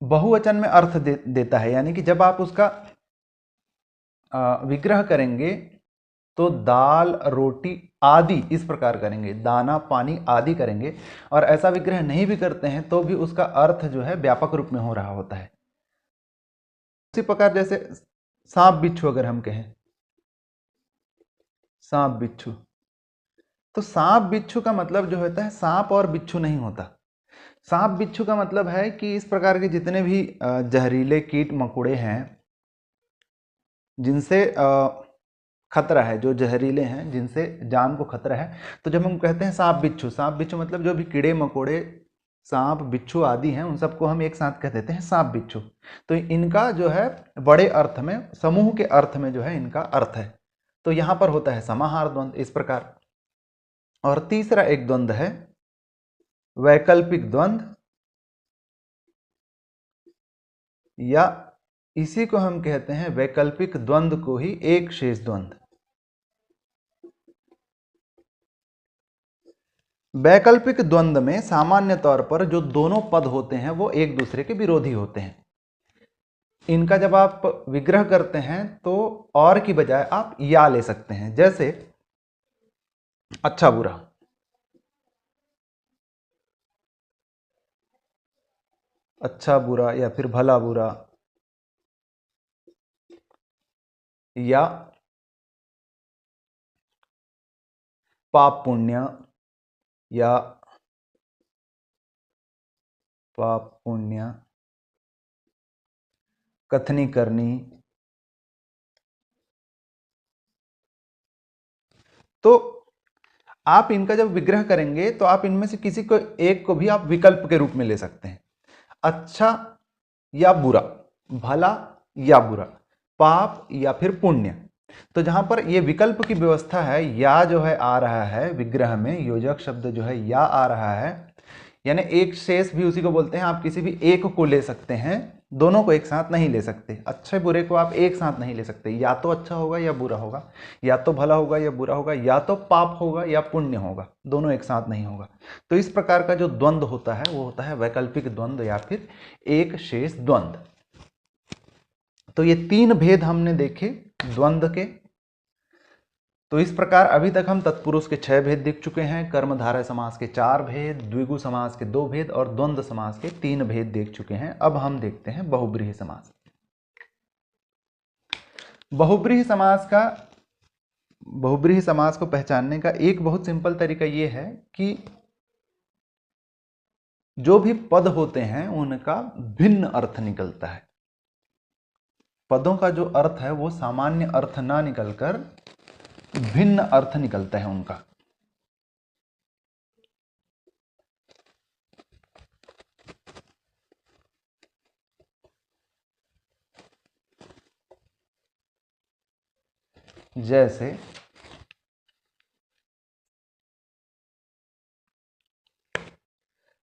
बहुवचन में अर्थ देता है। यानी कि जब आप उसका विग्रह करेंगे तो दाल रोटी आदि इस प्रकार करेंगे, दाना पानी आदि करेंगे, और ऐसा विग्रह नहीं भी करते हैं तो भी उसका अर्थ जो है व्यापक रूप में हो रहा होता है। उसी प्रकार जैसे सांप बिच्छू अगर हम कहें, सांप बिच्छू, तो सांप बिच्छू का मतलब जो होता है सांप और बिच्छू नहीं होता। सांप बिच्छू का मतलब है कि इस प्रकार के जितने भी जहरीले कीट मकोड़े हैं जिनसे खतरा है, जो जहरीले हैं जिनसे जान को खतरा है, तो जब हम कहते हैं सांप बिच्छू, सांप बिच्छू मतलब जो भी कीड़े मकोड़े, सांप बिच्छू आदि हैं, उन सबको हम एक साथ कह देते हैं सांप बिच्छू। तो इनका जो है बड़े अर्थ में, समूह के अर्थ में जो है इनका अर्थ है। तो यहां पर होता है समाहार द्वंद्व इस प्रकार। और तीसरा एक द्वंद्व है वैकल्पिक द्वंद्व, या इसी को हम कहते हैं वैकल्पिक द्वंद्व को ही एक शेष द्वंद्व। वैकल्पिक द्वंद्व में सामान्य तौर पर जो दोनों पद होते हैं वो एक दूसरे के विरोधी होते हैं। इनका जब आप विग्रह करते हैं तो और की बजाय आप या ले सकते हैं, जैसे अच्छा बुरा, अच्छा बुरा, या फिर भला बुरा, या पाप पुण्य, या पाप पुण्य, कथनी करनी। तो आप इनका जब विग्रह करेंगे तो आप इनमें से किसी को एक को भी आप विकल्प के रूप में ले सकते हैं। अच्छा या बुरा, भला या बुरा, पाप या फिर पुण्य। तो जहां पर ये विकल्प की व्यवस्था है, या जो है आ रहा है विग्रह में, योजक शब्द जो है या आ रहा है, यानी एक शेष भी उसी को बोलते हैं। आप किसी भी एक को ले सकते हैं, दोनों को एक साथ नहीं ले सकते। अच्छे बुरे को आप एक साथ नहीं ले सकते, या तो अच्छा होगा या बुरा होगा, या तो भला होगा या बुरा होगा, या तो पाप होगा या पुण्य होगा, दोनों एक साथ नहीं होगा। तो इस प्रकार का जो द्वंद्व होता है वो होता है वैकल्पिक द्वंद्व या फिर एक शेष द्वंद्व। तो ये तीन भेद हमने देखे द्वंद्व के। तो इस प्रकार अभी तक हम तत्पुरुष के 6 भेद देख चुके हैं, कर्मधारय समास के 4 भेद, द्विगु समास के 2 भेद और द्वंद्व समास के 3 भेद देख चुके हैं। अब हम देखते हैं बहुब्रीहि समास। बहुब्रीहि समास को पहचानने का एक बहुत सिंपल तरीका यह है कि जो भी पद होते हैं उनका भिन्न अर्थ निकलता है। पदों का जो अर्थ है वो सामान्य अर्थ ना निकलकर भिन्न अर्थ निकलता है उनका। जैसे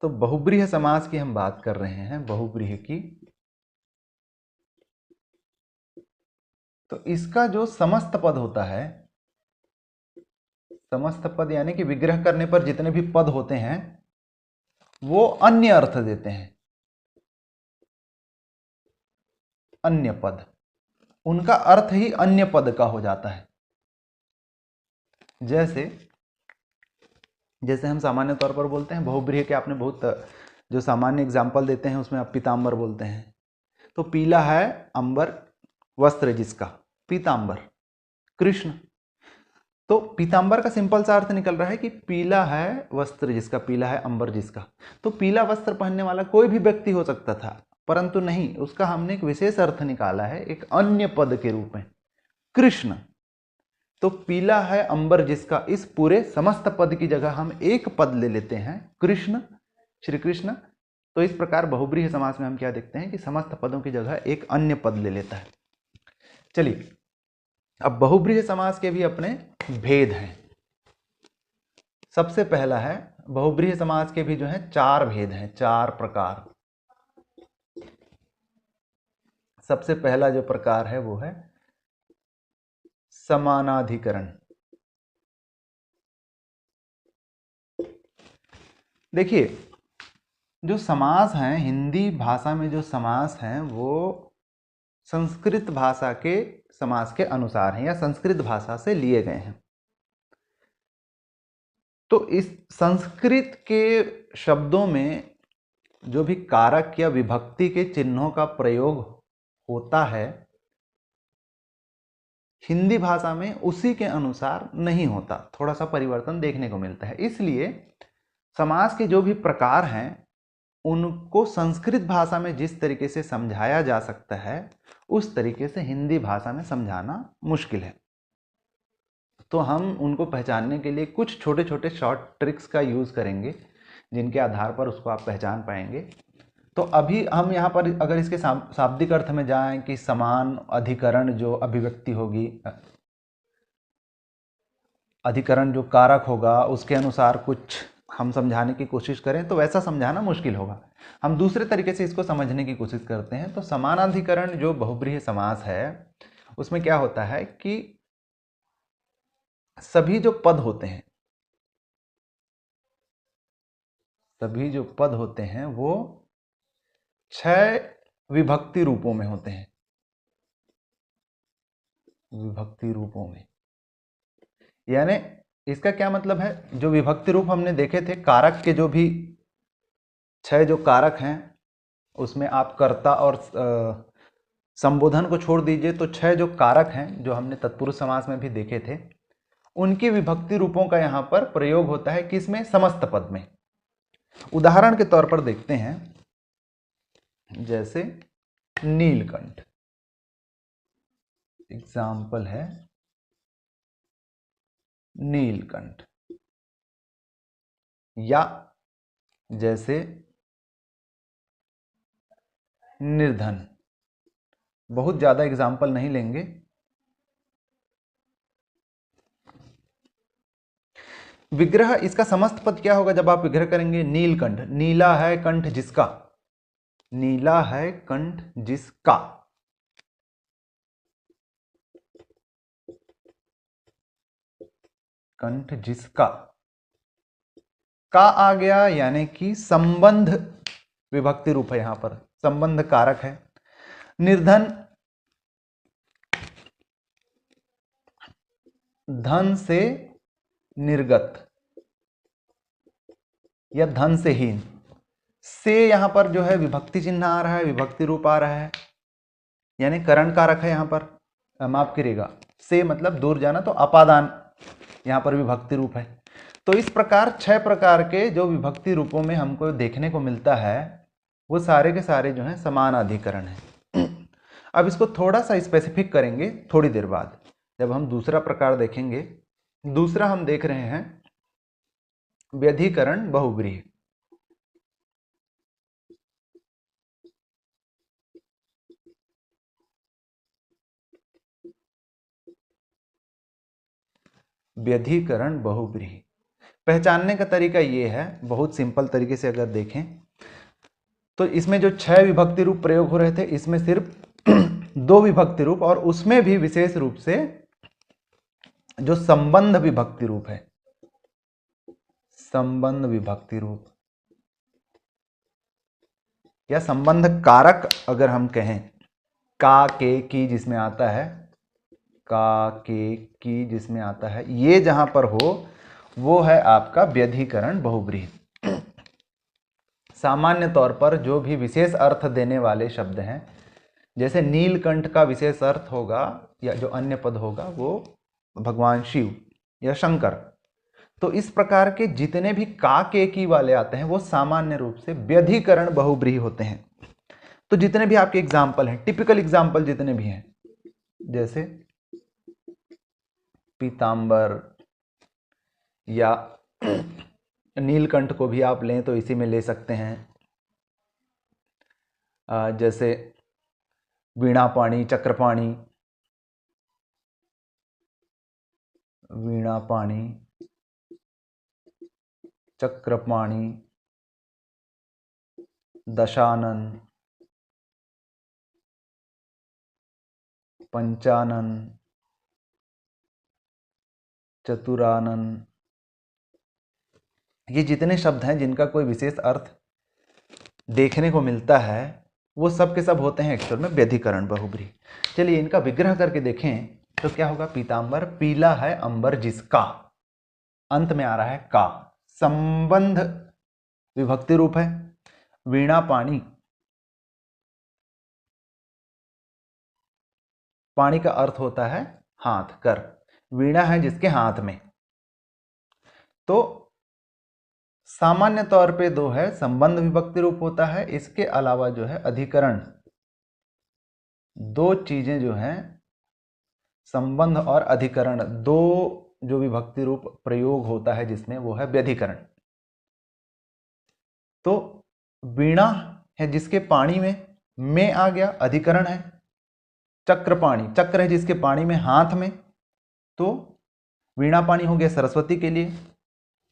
तो बहुब्रीहि समास की हम बात कर रहे हैं, बहुब्रीहि की। तो इसका जो समस्त पद होता है, समस्त पद यानी कि विग्रह करने पर जितने भी पद होते हैं वो अन्य अर्थ देते हैं। अन्य पद, उनका अर्थ ही अन्य पद का हो जाता है। जैसे हम सामान्य तौर पर बोलते हैं बहुब्रीहि के, आपने बहुत जो सामान्य एग्जाम्पल देते हैं उसमें आप पीतांबर बोलते हैं। तो पीला है अंबर वस्त्र जिसका, पीतांबर कृष्ण। तो पीतांबर का सिंपल सा अर्थ निकल रहा है कि पीला है वस्त्र जिसका, पीला है अंबर जिसका। तो पीला वस्त्र पहनने वाला कोई भी व्यक्ति हो सकता था, परंतु नहीं, उसका हमने एक विशेष अर्थ निकाला है एक अन्य पद के रूप में, कृष्ण। तो पीला है अंबर जिसका, इस पूरे समस्त पद की जगह हम एक पद ले लेते हैं, कृष्ण, श्री कृष्ण। तो इस प्रकार बहुब्रीहि समास में हम क्या देखते हैं कि समस्त पदों की जगह एक अन्य पद ले लेता है। चलिए, अब बहुब्रीहि समास के भी अपने भेद हैं। सबसे पहला है, बहुब्रीहि समास के भी जो है 4 भेद हैं, 4 प्रकार। सबसे पहला जो प्रकार है वो है समानाधिकरण। देखिए, जो समास हैं, हिंदी भाषा में जो समास हैं वो संस्कृत भाषा के समास के अनुसार हैं या संस्कृत भाषा से लिए गए हैं। तो इस संस्कृत के शब्दों में जो भी कारक या विभक्ति के चिन्हों का प्रयोग होता है, हिंदी भाषा में उसी के अनुसार नहीं होता, थोड़ा सा परिवर्तन देखने को मिलता है। इसलिए समास के जो भी प्रकार हैं उनको संस्कृत भाषा में जिस तरीके से समझाया जा सकता है उस तरीके से हिंदी भाषा में समझाना मुश्किल है। तो हम उनको पहचानने के लिए कुछ छोटे छोटे शॉर्ट ट्रिक्स का यूज़ करेंगे जिनके आधार पर उसको आप पहचान पाएंगे। तो अभी हम यहाँ पर अगर इसके शाब्दिक अर्थ में जाएं कि समान अधिकरण जो अभिव्यक्ति होगी, अधिकरण जो कारक होगा उसके अनुसार कुछ हम समझाने की कोशिश करें तो वैसा समझाना मुश्किल होगा। हम दूसरे तरीके से इसको समझने की कोशिश करते हैं। तो समानाधिकरण जो बहुब्रीहि समास है उसमें क्या होता है कि सभी जो पद होते हैं सभी जो पद होते हैं वो 6 विभक्ति रूपों में होते हैं, विभक्ति रूपों में। यानी इसका क्या मतलब है, जो विभक्ति रूप हमने देखे थे, कारक के जो भी 6 जो कारक हैं उसमें आप कर्ता और संबोधन को छोड़ दीजिए, तो 6 जो कारक हैं जो हमने तत्पुरुष समास में भी देखे थे, उनकी विभक्ति रूपों का यहां पर प्रयोग होता है किसमें, समस्त पद में। उदाहरण के तौर पर देखते हैं, जैसे नीलकंठ, एग्जाम्पल है नीलकंठ, या जैसे निर्धन। बहुत ज्यादा एग्जाम्पल नहीं लेंगे। विग्रह, इसका समस्त पद क्या होगा जब आप विग्रह करेंगे, नीलकंठ, नीला है कंठ जिसका, नीला है कंठ जिसका, कंठ जिसका, का आ गया, यानी कि संबंध विभक्ति रूप है, यहां पर संबंध कारक है। निर्धन, धन से निर्गत या धन से हीन, से यहां पर जो है विभक्ति चिन्ह आ रहा है, विभक्ति रूप आ रहा है, यानी करण कारक है। यहां पर माफ करिएगा, से मतलब दूर जाना, तो अपादान यहां पर विभक्ति रूप है। तो इस प्रकार 6 प्रकार के जो विभक्ति रूपों में हमको देखने को मिलता है, वो सारे के सारे जो हैं समान अधिकरण है। अब इसको थोड़ा सा स्पेसिफिक करेंगे थोड़ी देर बाद, जब हम दूसरा प्रकार देखेंगे। दूसरा हम देख रहे हैं व्यधिकरण बहुव्रीहि। व्यधिकरण बहुव्रीहि पहचानने का तरीका ये है, बहुत सिंपल तरीके से अगर देखें तो इसमें जो 6 विभक्ति रूप प्रयोग हो रहे थे, इसमें सिर्फ 2 विभक्ति रूप, और उसमें भी विशेष रूप से जो संबंध विभक्ति रूप है, संबंध विभक्ति रूप या संबंध कारक अगर हम कहें, का के की जिसमें आता है, का के की जिसमें आता है, ये जहां पर हो वो है आपका व्यधिकरण बहुव्रीहि। सामान्य तौर पर जो भी विशेष अर्थ देने वाले शब्द हैं, जैसे नीलकंठ का विशेष अर्थ होगा या जो अन्य पद होगा वो भगवान शिव या शंकर। तो इस प्रकार के जितने भी का के की वाले आते हैं वो सामान्य रूप से व्यधिकरण बहुव्रीहि होते हैं। तो जितने भी आपके एग्जाम्पल हैं, टिपिकल एग्जाम्पल जितने भी हैं, जैसे पीतांबर या नीलकंठ को भी आप लें तो इसी में ले सकते हैं, जैसे वीणापाणी, चक्रपाणी, वीणापाणी, चक्रपाणी, दशानन, पंचानन, चतुरानन, ये जितने शब्द हैं जिनका कोई विशेष अर्थ देखने को मिलता है, वो सब के सब होते हैं एक्चुअल में व्यधिकरण बहुव्रीहि। चलिए इनका विग्रह करके देखें तो क्या होगा। पीतांबर, पीला है अंबर जिसका, अंत में आ रहा है का, संबंध विभक्ति रूप है। वीणापाणी, पाणी का अर्थ होता है हाथ, कर, वीणा है जिसके हाथ में। तो सामान्य तौर पे 2 है, संबंध विभक्ति रूप होता है। इसके अलावा जो है अधिकरण, 2 चीजें जो हैं, संबंध और अधिकरण, 2 जो विभक्ति रूप प्रयोग होता है जिसमें, वो है व्यधिकरण। तो वीणा है जिसके पाणी में आ गया, अधिकरण है। चक्रपाणी, चक्र है जिसके पाणी में, हाथ में, तो वीणापाणी हो गया सरस्वती के लिए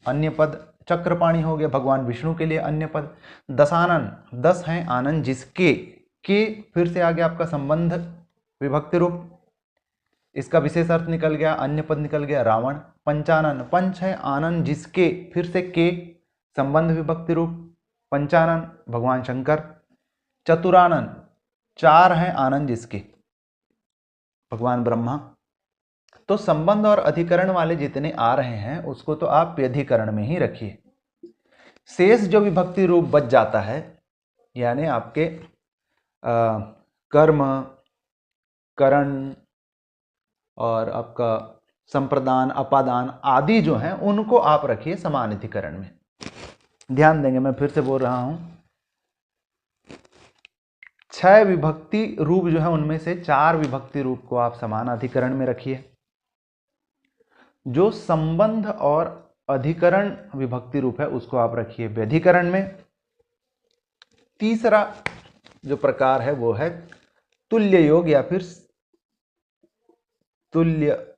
अन्य पद, चक्रपाणी हो गया भगवान विष्णु के लिए अन्य पद। दशानन, 10 हैं आनंद जिसके, के फिर से आ गया आपका संबंध विभक्ति रूप, इसका विशेष अर्थ निकल गया, अन्य पद निकल गया रावण। पंचानन, पंच है आनंद जिसके, फिर से के संबंध विभक्ति रूप पंचानन भगवान शंकर, चतुरानन 4 हैं आनंद जिसके भगवान ब्रह्मा। तो संबंध और अधिकरण वाले जितने आ रहे हैं उसको तो आप व्यधिकरण में ही रखिए। शेष जो विभक्ति रूप बच जाता है यानी आपके कर्म, करण और आपका संप्रदान, अपादान आदि जो हैं उनको आप रखिए समान अधिकरण में। ध्यान देंगे, मैं फिर से बोल रहा हूं, 6 विभक्ति रूप जो है उनमें से 4 विभक्ति रूप को आप समान अधिकरण में रखिए। जो संबंध और अधिकरण विभक्ति रूप है उसको आप रखिए व्यधिकरण में। तीसरा जो प्रकार है वो है तुल्य योग या फिर तुल्य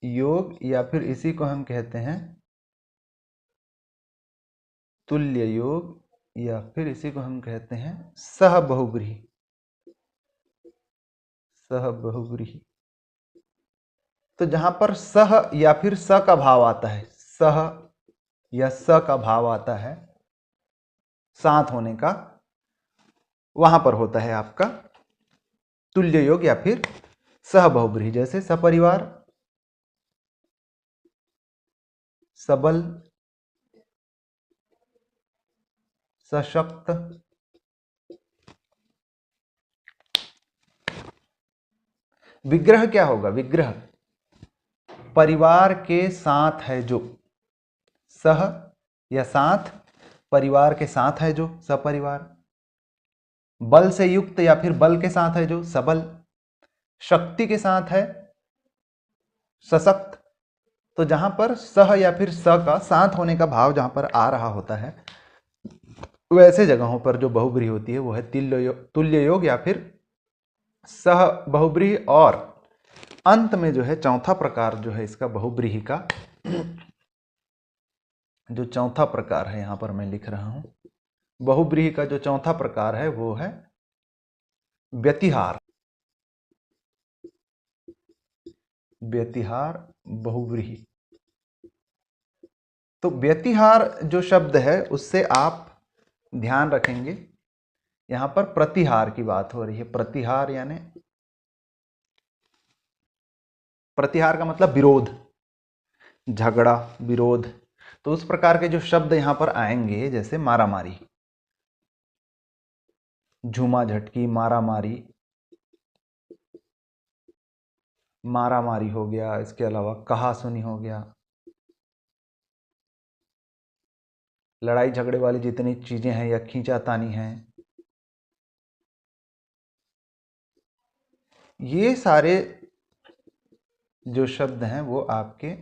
योग या फिर इसी को हम कहते हैं तुल्य योग या फिर इसी को हम कहते हैं सहबहुव्रीहि। सहबहुव्रीहि तो जहां पर सह या फिर स का भाव आता है, सह या स का भाव आता है साथ होने का, वहां पर होता है आपका तुल्य योग या फिर सहबहुव्रीहि। जैसे सपरिवार, सबल, सशक्त, विग्रह क्या होगा? विग्रह परिवार के साथ है जो, सह या साथ, परिवार के साथ है जो सपरिवार, बल से युक्त या फिर बल के साथ है जो सबल, शक्ति के साथ है सशक्त। तो जहां पर सह या फिर स का साथ होने का भाव जहां पर आ रहा होता है वैसे जगहों पर जो बहुव्रीहि होती है वो है तुल्य योग या फिर सह बहुव्रीहि। और अंत में जो है चौथा प्रकार जो है इसका बहुव्रीहि का, जो चौथा प्रकार है यहां पर मैं लिख रहा हूं, बहुव्रीहि का जो चौथा प्रकार है वो है व्यतिहार। व्यतिहार बहुव्रीहि। तो व्यतिहार जो शब्द है उससे आप ध्यान रखेंगे, यहां पर प्रतिहार की बात हो रही है। प्रतिहार यानी, प्रतिहार का मतलब विरोध, झगड़ा, विरोध। तो उस प्रकार के जो शब्द यहां पर आएंगे जैसे मारामारी, झूमा झटकी, मारामारी, मारामारी हो गया, इसके अलावा कहासुनी हो गया, लड़ाई झगड़े वाली जितनी चीजें हैं या खींचातानी हैं, ये सारे जो शब्द हैं वो आपके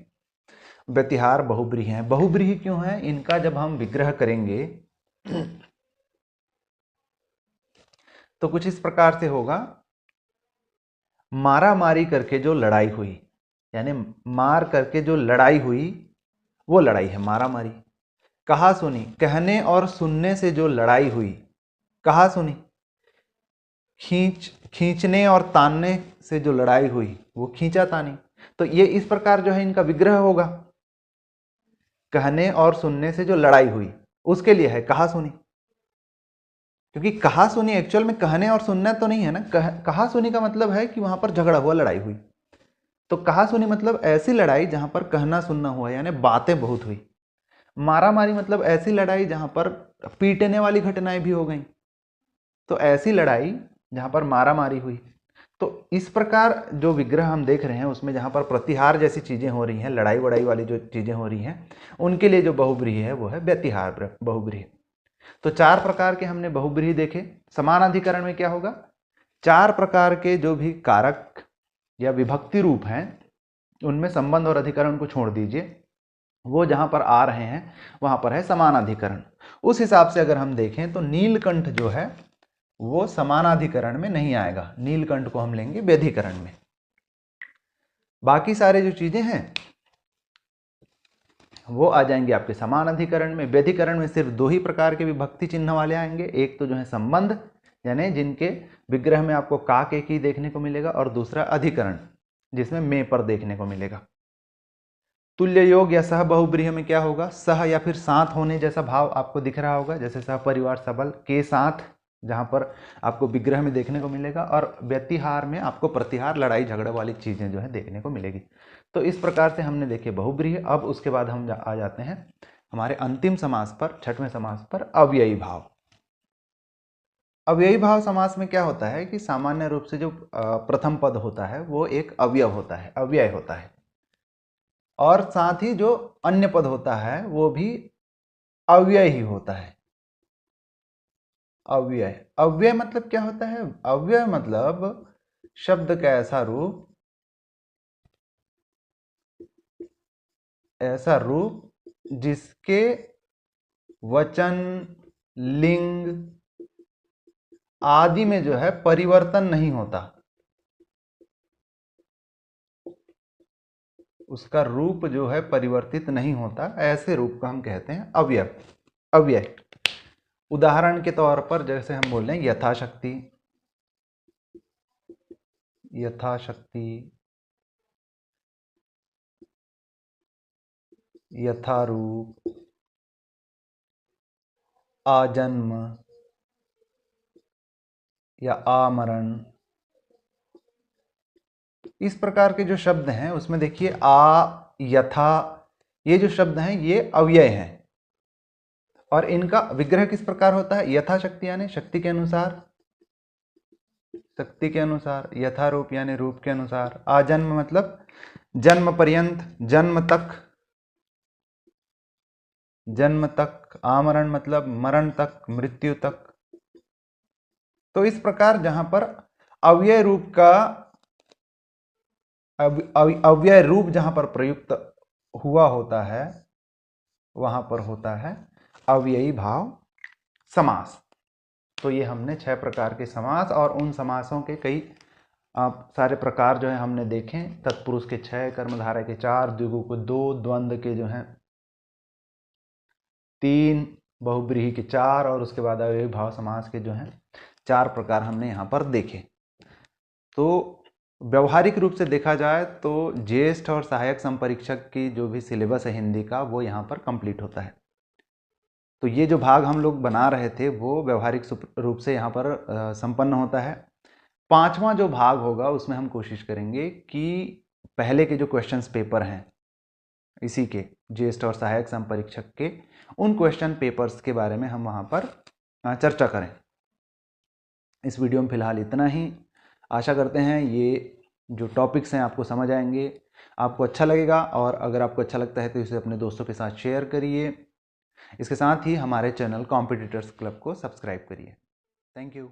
व्यतिहार बहुव्रीहि हैं। बहुव्रीहि क्यों है? इनका जब हम विग्रह करेंगे तो कुछ इस प्रकार से होगा, मारा मारी करके जो लड़ाई हुई, यानी मार करके जो लड़ाई हुई वो लड़ाई है मारा मारी। कहा सुनी, कहने और सुनने से जो लड़ाई हुई, कहा सुनी। खींचने और तानने से जो लड़ाई हुई वो खींचा तानी। तो ये इस प्रकार जो है इनका विग्रह होगा, कहने और सुनने से जो लड़ाई हुई उसके लिए है कहा सुनी। क्योंकि कहा सुनी एक्चुअल में कहने और सुनना तो नहीं है ना, कहा सुनी का मतलब है कि वहां पर झगड़ा हुआ, लड़ाई हुई। तो कहा सुनी मतलब ऐसी लड़ाई जहां पर कहना सुनना हुआ, यानी बातें बहुत हुई। मारा मारी मतलब ऐसी लड़ाई जहां पर पीटने वाली घटनाएं भी हो गई। तो ऐसी लड़ाई जहां पर मारा मारी हुई। तो इस प्रकार जो विग्रह हम देख रहे हैं उसमें जहां पर प्रतिहार जैसी चीजें हो रही हैं, लड़ाई वड़ाई वाली जो चीजें हो रही हैं, उनके लिए जो बहुव्रीहि है वो है व्यतिहार बहुव्रीहि। तो 4 प्रकार के हमने बहुव्रीहि देखे। समान अधिकरण में क्या होगा? 4 प्रकार के जो भी कारक या विभक्ति रूप हैं उनमें संबंध और अधिकरण को छोड़ दीजिए, वो जहां पर आ रहे हैं वहां पर है समान अधिकरण। उस हिसाब से अगर हम देखें तो नीलकंठ जो है वो समानाधिकरण में नहीं आएगा, नीलकंठ को हम लेंगे व्यधिकरण में। बाकी सारे जो चीजें हैं वो आ जाएंगे आपके समान अधिकरण में। व्यधिकरण में सिर्फ 2 ही प्रकार के विभक्ति चिन्ह वाले आएंगे, एक तो जो है संबंध यानी जिनके विग्रह में आपको का के की देखने को मिलेगा, और दूसरा अधिकरण जिसमें में पर देखने को मिलेगा। तुल्य योग या सह बहुब्रीहि में क्या होगा, सह या फिर साथ होने जैसा भाव आपको दिख रहा होगा, जैसे सह परिवार सबल के साथ, जहां पर आपको विग्रह में देखने को मिलेगा, और व्यतिहार में आपको प्रतिहार लड़ाई झगड़े वाली चीजें जो है देखने को मिलेगी। तो इस प्रकार से हमने देखे बहुब्रीहि। अब उसके बाद हम आ जाते हैं हमारे अंतिम समास पर, छठवें समास पर, अव्ययी भाव। अव्ययी भाव समास में क्या होता है कि सामान्य रूप से जो प्रथम पद होता है वो एक अवयव होता है, अव्यय होता है, और साथ ही जो अन्य पद होता है वो भी अव्यय ही होता है। अव्यय, अव्यय मतलब क्या होता है, अव्यय मतलब शब्द का ऐसा रूप, ऐसा रूप जिसके वचन, लिंग आदि में जो है परिवर्तन नहीं होता, उसका रूप जो है परिवर्तित नहीं होता, ऐसे रूप का हम कहते हैं अव्यय। अव्यय उदाहरण के तौर पर जैसे हम बोल रहे हैं यथाशक्ति, यथाशक्ति, यथारूप, आजन्म या आमरण। इस प्रकार के जो शब्द हैं उसमें देखिए आ, यथा, ये जो शब्द हैं ये अव्यय हैं, और इनका विग्रह किस प्रकार होता है, यथाशक्ति यानी शक्ति के अनुसार, शक्ति के अनुसार, यथारूप यानी रूप के अनुसार, आजन्म मतलब जन्म पर्यंत, जन्म तक, जन्म तक, आमरण मतलब मरण तक, मृत्यु तक। तो इस प्रकार जहां पर अव्यय रूप का अव्यय रूप जहां पर प्रयुक्त हुआ होता है वहां पर होता है अव्ययी भाव समास। तो ये हमने 6 प्रकार के समास और उन समासों के कई सारे प्रकार जो है हमने देखे। तत्पुरुष के 6, कर्मधारय के 4, द्विगु के 2, द्वंद्व के जो है 3, बहुब्रीहि के 4, और उसके बाद अव्ययी भाव समास के जो है 4 प्रकार हमने यहाँ पर देखे। तो व्यवहारिक रूप से देखा जाए तो ज्येष्ठ और सहायक संपरीक्षक की जो भी सिलेबस है हिंदी का वो यहाँ पर कंप्लीट होता है। तो ये जो भाग हम लोग बना रहे थे वो व्यवहारिक रूप से यहाँ पर संपन्न होता है। 5वां जो भाग होगा उसमें हम कोशिश करेंगे कि पहले के जो क्वेश्चंस पेपर हैं इसी के ज्येष्ठ और सहायक संपरीक्षक के, उन क्वेश्चन पेपर्स के बारे में हम वहाँ पर चर्चा करें। इस वीडियो में फिलहाल इतना ही। आशा करते हैं ये जो टॉपिक्स हैं आपको समझ आएंगे, आपको अच्छा लगेगा, और अगर आपको अच्छा लगता है तो इसे अपने दोस्तों के साथ शेयर करिए। इसके साथ ही हमारे चैनल कॉम्पिटिटर्स क्लब को सब्सक्राइब करिए। Thank you.